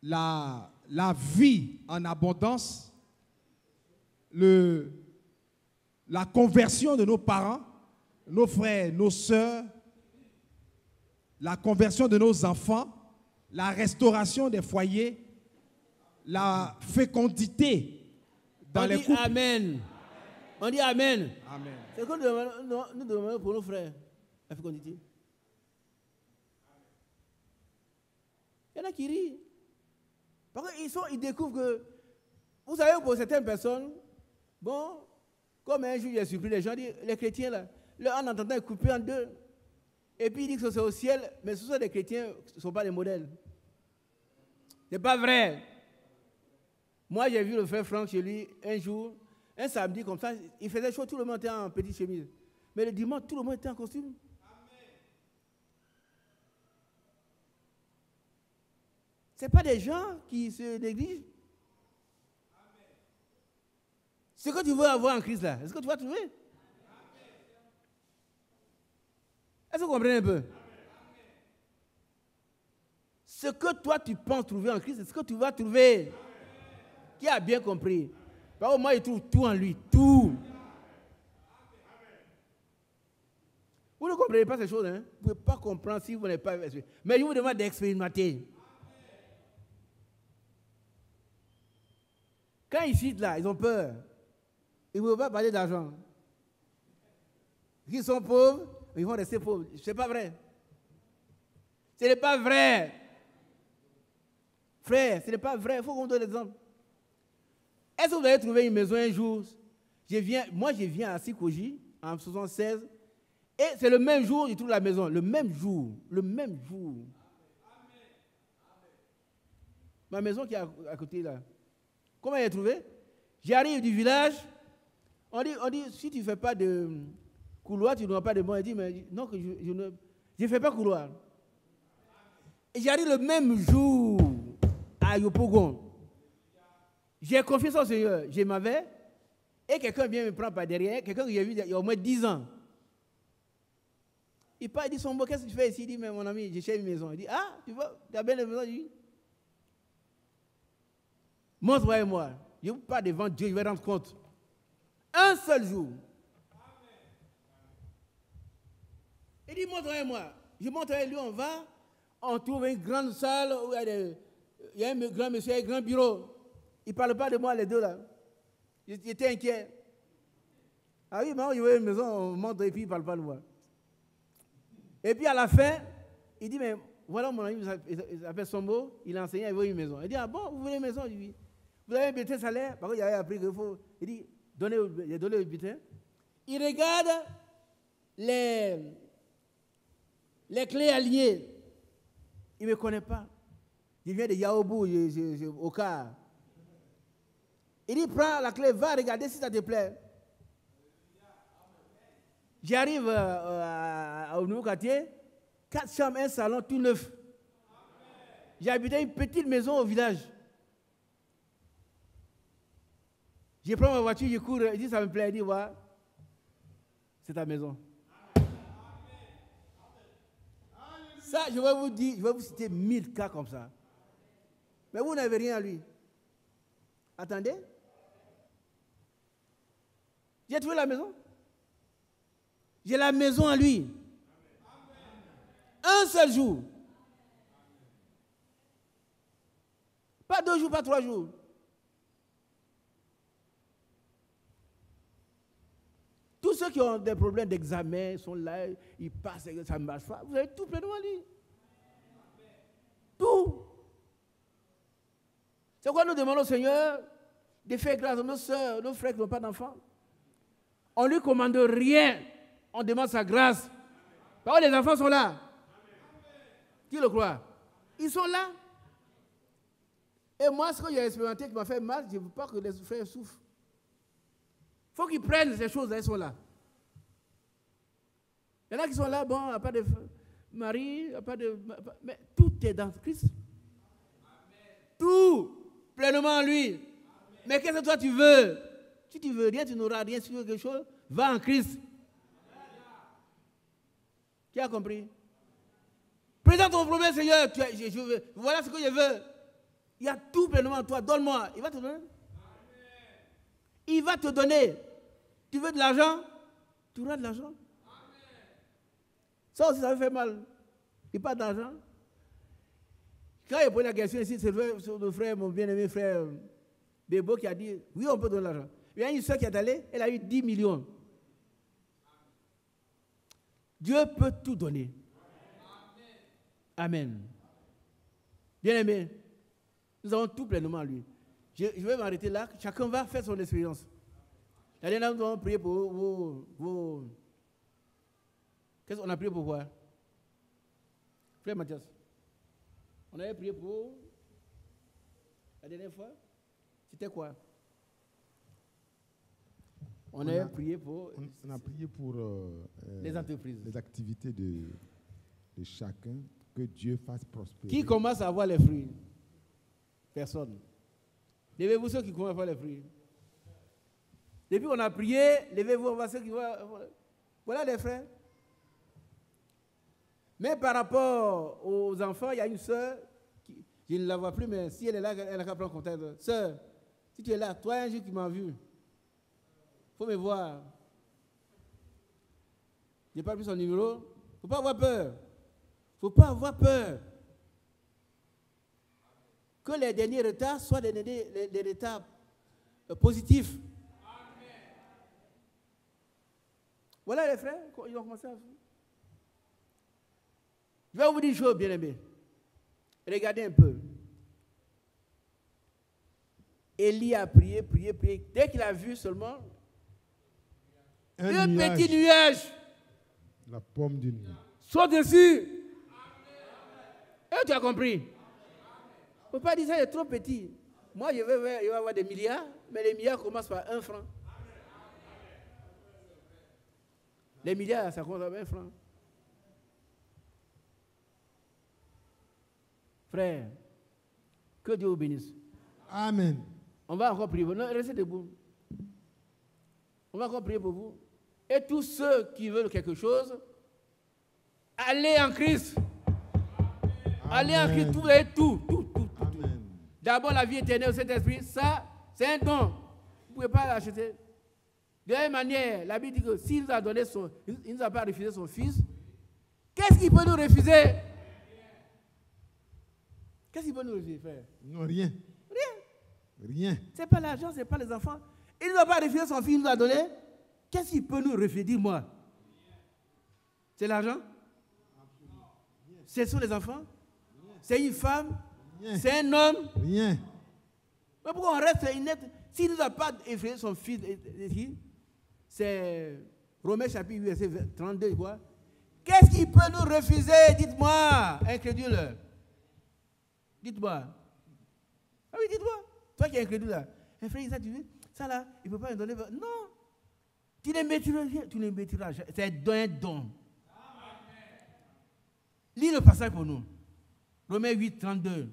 la vie en abondance, la conversion de nos parents, nos frères, nos sœurs, la conversion de nos enfants, la restauration des foyers, la fécondité dans les couples. Amen. On dit Amen. Amen. C'est que nous demandons pour nos frères la fécondité. Il y en a qui rient. Parce qu'ils découvrent que, vous savez, pour certaines personnes, bon, comme un jour j'ai surpris les gens, les chrétiens là, en entendant ils coupent en deux. Et puis ils disent que c'est au ciel, mais ce sont des chrétiens, ce ne sont pas des modèles. Ce n'est pas vrai. Moi j'ai vu le frère Franck chez lui un jour, un samedi comme ça, il faisait chaud, tout le monde était en petite chemise. Mais le dimanche, tout le monde était en costume. Ce n'est pas des gens qui se négligent. Ce que tu veux avoir en Christ là, est-ce que tu vas trouver? Est-ce que vous comprenez un peu? Ce que toi tu penses trouver en Christ, c'est ce que tu vas trouver. Qui a bien compris? Parce que moi, il trouve tout en lui, tout. Vous ne comprenez pas ces choses, hein? Vous ne pouvez pas comprendre si vous n'êtes pas... Mais je vous demande d'expérimenter. Quand ils citent là, ils ont peur. Ils ne veulent pas parler d'argent. S'ils sont pauvres, ils vont rester pauvres. Ce n'est pas vrai. Ce n'est pas vrai. Frère, ce n'est pas vrai. Il faut qu'on donne l'exemple. Est-ce que vous avez trouvé une maison un jour? Moi, je viens à Sikoji en 1976. Et c'est le même jour que je trouve la maison. Le même jour. Le même jour. Ma maison qui est à côté là. Comment il a trouvé? J'arrive du village. On dit, si tu ne fais pas de couloir, tu n'auras pas de bon. Il dit, mais non, que je ne fais pas couloir. Et j'arrive le même jour à Yopogon. J'ai confié ça au Seigneur. Je m'avais, et quelqu'un vient me prendre par derrière, quelqu'un que j'ai vu il y a au moins 10 ans. Il parle, il dit, son beau, qu'est-ce que tu fais ici? Il dit, mais mon ami, j'ai cherché une maison. Il dit, ah, tu vois, tu as bien une maison? Il dit, montre-moi. Je ne veux pas devant Dieu, je vais rendre compte. Un seul jour. Il dit, montre-moi. Je montre à lui, on va, on trouve une grande salle où il y a un grand monsieur, un grand bureau. Il ne parle pas de moi, les deux là. J'étais inquiet. Ah oui, mais il y a une maison, on montre et puis il ne parle pas de moi. Et puis à la fin, il dit, mais voilà mon ami, il s'appelle Sombo, il a enseigné, il veut une maison. Il dit, ah bon, vous voulez une maison? Je dis, vous avez un bulletin salaire? Par contre, il avait appris qu'il faut. Il dit, il a donné le bulletin. Il regarde les clés alignées. Il ne me connaît pas. Il vient de Yaobu, au cas. Il dit, prends la clé, va regarder si ça te plaît. J'arrive au nouveau quartier, 4 chambres, un salon, tout neuf. J'ai habité une petite maison au village. Je prends ma voiture, je cours, il dit, ça me plaît, il dit, voilà, c'est ta maison. Ça, je vais vous dire, je vais vous citer 1000 cas comme ça. Mais vous n'avez rien à lui. Attendez. J'ai trouvé la maison. J'ai la maison à lui. Un seul jour. Pas 2 jours, pas 3 jours. Tous ceux qui ont des problèmes d'examen sont là, ils passent, ça ne marche pas. Vous avez tout pleinement lui. Tout. C'est pourquoi nous demandons au Seigneur de faire grâce à nos soeurs, nos frères qui n'ont pas d'enfants. On ne lui commande rien. On demande sa grâce. Parce que les enfants sont là. Qui le croit? Ils sont là. Et moi, ce que j'ai expérimenté qui m'a fait mal, je ne veux pas que les frères souffrent. Il faut qu'ils prennent ces choses-là, elles sont là. Il y en a qui sont là, bon, il n'y a pas de mari, il n'y a pas de... Mais tout est dans Christ. Tout, pleinement en lui. Mais qu'est-ce que toi tu veux? Si tu veux rien, tu n'auras rien. Si tu veux quelque chose, va en Christ. Qui a compris? Présente ton problème, Seigneur. Je veux. Voilà ce que je veux. Il y a tout pleinement en toi. Donne-moi. Il va te donner. Il va te donner. Tu veux de l'argent? Tu auras de l'argent. Ça aussi, ça me fait mal. Il n'y a pas d'argent. Quand il a posé la question ici, c'est le frère, mon bien-aimé frère Bébo qui a dit, oui, on peut donner l'argent. Il y a une soeur qui est allée, elle a eu 10 millions. Dieu peut tout donner. Amen. Bien-aimé, nous avons tout pleinement en lui. Je vais m'arrêter là. Chacun va faire son expérience. La dernière fois, nous avons prié pour vos... Qu'est-ce qu'on a prié pour quoi? Frère Mathias. On avait prié pour... La dernière fois, c'était quoi? On a prié pour... On a prié pour les entreprises. Les activités de chacun, que Dieu fasse prospérer. Qui commence à avoir les fruits? Personne. Levez-vous ceux qui commencent à avoir les fruits. Depuis qu'on a prié, levez-vous, on va ceux qui vont... Voilà les frères. Mais par rapport aux enfants, il y a une sœur, je ne la vois plus, mais si elle est là, elle a qu'à prendre contact. Sœur, si tu es là, toi un jour qui m'as vu, il faut me voir. Je n'ai pas pris son numéro. Il ne faut pas avoir peur. Il ne faut pas avoir peur. Que les derniers retards soient des retards positifs. Voilà les frères, ils ont commencé à faire. Je vais vous dire une chose, bien-aimés. Regardez un peu. Élie a prié. Dès qu'il a vu seulement un petit nuage. La pomme d'une nuit. Saute dessus. Et tu as compris. ne faut pas dire ça, il est trop petit. Moi, je vais avoir des milliards, mais les milliards commencent par 1 franc. Les milliards, ça commence par 1 franc. Frère, que Dieu vous bénisse. Amen. On va encore prier. Non, restez debout. On va encore prier pour vous. Et tous ceux qui veulent quelque chose, allez en Christ. Allez en Christ, vous avez tout. Amen. D'abord, la vie éternelle au Saint-Esprit, ça, c'est un don. Vous ne pouvez pas l'acheter. De la même manière, la Bible dit que s'il nous a donné il nous a pas refusé son fils, qu'est-ce qu'il peut nous refuser? Qu'est-ce qu'il peut nous refuser, frère? Non, rien. Rien. Ce n'est pas l'argent, ce n'est pas les enfants. Il ne nous a pas refusé son fils, il nous a donné. Qu'est-ce qu'il peut nous refuser? Dis-moi. C'est l'argent? Ce sont les enfants? C'est une femme? Rien. C'est un homme? Rien. Mais pourquoi on reste inerte? S'il ne nous a pas refusé son fils, c'est Romains chapitre 8, verset 32, quoi. Qu'est-ce qu'il peut nous refuser? Dites-moi, incrédule. Dites-moi. Ah oui, dites-moi. Toi qui es incrédule là. Un frère, ça, tu veux? Ça là, il ne peut pas me donner. Non. Tu ne maîtriseras rien. C'est un don. Lis le passage pour nous. Romains 8, 32.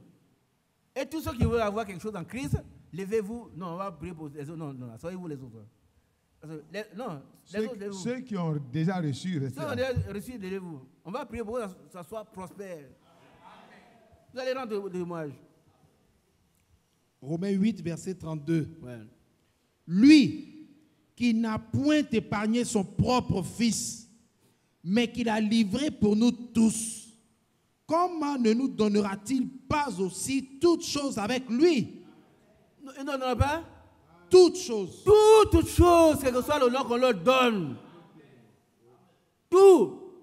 Et tous ceux qui veulent avoir quelque chose en Christ, levez-vous. Non, on va prier pour les autres. Non, soyez-vous les autres. Les autres, levez-vous. Ceux qui ont déjà reçu, restez Ceux qui ont là. déjà reçu, levez-vous. On va prier pour que ça soit prospère. Vous allez rendre témoignage. Romains 8, verset 32. Ouais. Lui qui n'a point épargné son propre fils, mais qui l'a livré pour nous tous, comment ne nous donnera-t-il pas aussi toutes choses avec lui? Il ne donnera pas Toutes choses. toutes choses, quel que soit le nom qu'on leur donne. Tout.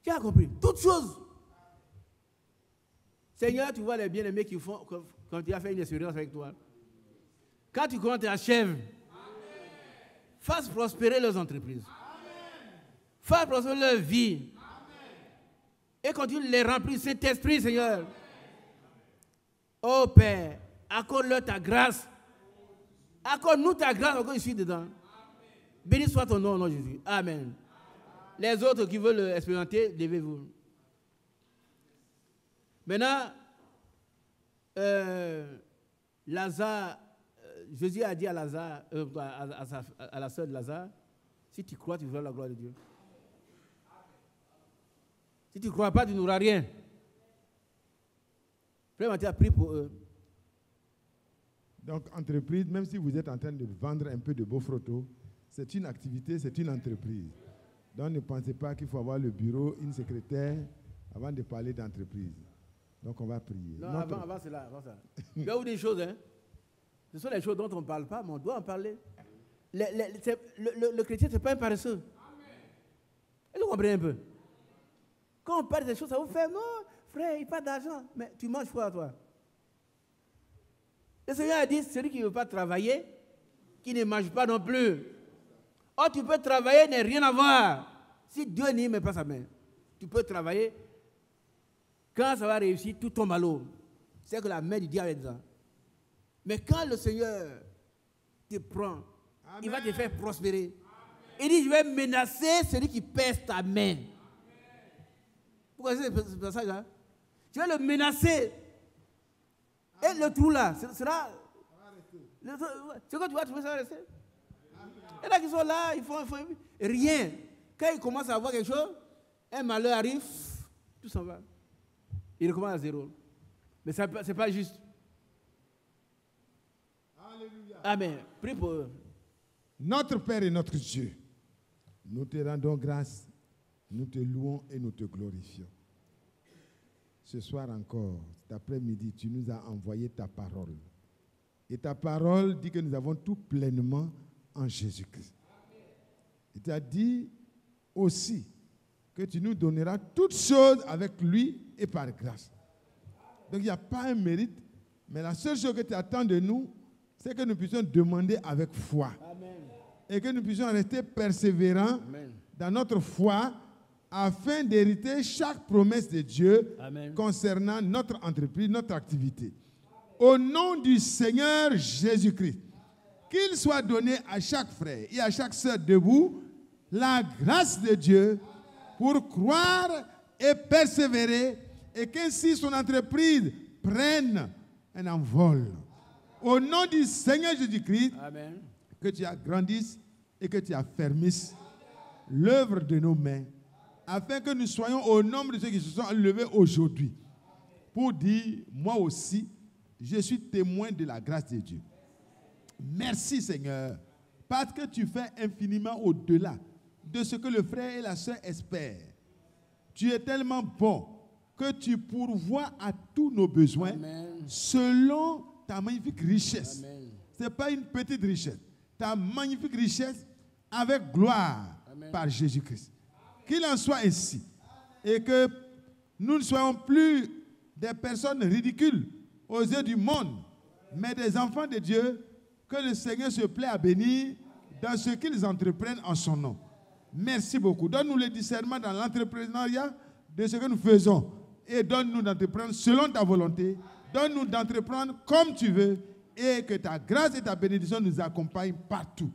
Tu as compris? Toutes choses. Seigneur, tu vois les bien-aimés qui font quand tu as fait une expérience avec toi. Quand tu commences, tu achèves. Fasse prospérer leurs entreprises. Fasse prospérer leur vie. Et continue de les remplir, Saint-Esprit, Seigneur. Oh Père, accorde-leur ta grâce. Accorde-nous ta grâce encore ici dedans. Béni soit ton nom, Jésus. Amen. Les autres qui veulent expérimenter, levez-vous. Maintenant, Lazare, Jésus a dit à Lazare, à la sœur de Lazare, si tu crois, tu verras la gloire de Dieu. Si tu ne crois pas, tu n'auras rien. Frère Mathieu a prié pour eux. Donc, entreprise, même si vous êtes en train de vendre un peu de beaux photos, c'est une activité, c'est une entreprise. Donc, ne pensez pas qu'il faut avoir le bureau, une secrétaire, avant de parler d'entreprise. Donc, on va prier. Non, avant cela. Il y a des choses, hein. Ce sont les choses dont on ne parle pas, mais on doit en parler. Le chrétien, ce n'est pas un paresseux. Est-ce que vous comprenez un peu? Quand on parle des choses, ça vous fait, non, frère, il n'y a pas d'argent. Mais tu manges quoi, toi? Le Seigneur a dit, celui qui ne veut pas travailler, qui ne mange pas non plus. Oh, tu peux travailler, n'a rien à voir. Si Dieu n'y met pas sa main, tu peux travailler. Quand ça va réussir, tout tombe à l'eau. C'est que la main du diable est dedans. Mais quand le Seigneur te prend, il va te faire prospérer. Il dit, je vais menacer celui qui pèse ta main. Pourquoi c'est ce passage-là? Tu vas le menacer. Et le trou là, ce sera... C'est quoi tu vas trouver ça rester? Et là qui sont là, ils font rien. Quand ils commencent à avoir quelque chose, un malheur arrive, tout s'en va. Il recommence à zéro. Mais ce n'est pas juste. Alléluia. Amen. Prie pour eux. Notre Père et notre Dieu, nous te rendons grâce, nous te louons et nous te glorifions. Ce soir encore, cet après-midi, tu nous as envoyé ta parole. Et ta parole dit que nous avons tout pleinement en Jésus-Christ. Et tu as dit aussi que tu nous donneras toutes choses avec lui et par grâce. Donc il n'y a pas un mérite, mais la seule chose que tu attends de nous, c'est que nous puissions demander avec foi. Amen. Et que nous puissions rester persévérants dans notre foi afin d'hériter chaque promesse de Dieu Amen. concernant notre entreprise, notre activité. Au nom du Seigneur Jésus-Christ, qu'il soit donné à chaque frère et à chaque sœur debout la grâce de Dieu pour croire et persévérer et qu'ainsi son entreprise prenne un envol. Au nom du Seigneur Jésus-Christ, Amen. que tu agrandisses et que tu affermisses l'œuvre de nos mains, afin que nous soyons au nombre de ceux qui se sont levés aujourd'hui pour dire, moi aussi, je suis témoin de la grâce de Dieu. Merci Seigneur, parce que tu fais infiniment au-delà de ce que le frère et la sœur espèrent. Tu es tellement bon que tu pourvois à tous nos besoins. Amen. Selon ta magnifique richesse. Amen. Ce n'est pas une petite richesse. Ta magnifique richesse avec gloire. Amen. Par Jésus-Christ. Qu'il en soit ainsi. Et que nous ne soyons plus des personnes ridicules aux yeux du monde, mais des enfants de Dieu que le Seigneur se plaît à bénir dans ce qu'ils entreprennent en son nom. Merci beaucoup. Donne-nous le discernement dans l'entrepreneuriat de ce que nous faisons et donne-nous d'entreprendre selon ta volonté. Donne-nous d'entreprendre comme tu veux et que ta grâce et ta bénédiction nous accompagnent partout.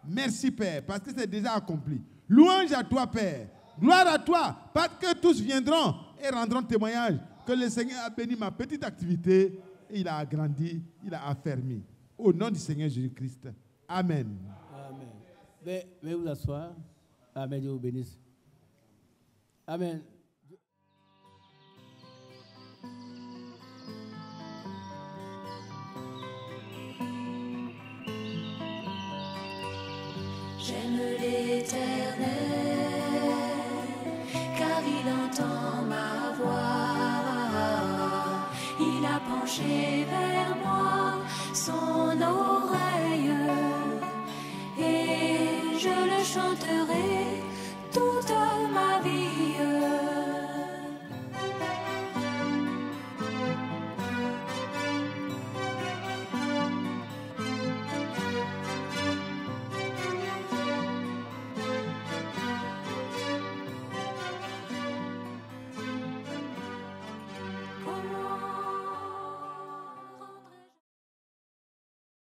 Merci Père, parce que c'est déjà accompli. Louange à toi Père. Gloire à toi, parce que tous viendront et rendront témoignage que le Seigneur a béni ma petite activité et il a agrandi, il a affermi. Au nom du Seigneur Jésus-Christ. Amen. Amen. Veuillez vous asseoir. Amen. Dieu vous bénisse. Amen. J'aime l'Éternel, car il entend ma voix. Il a penché vers moi son oreille, et je le chanterai toute ma vie.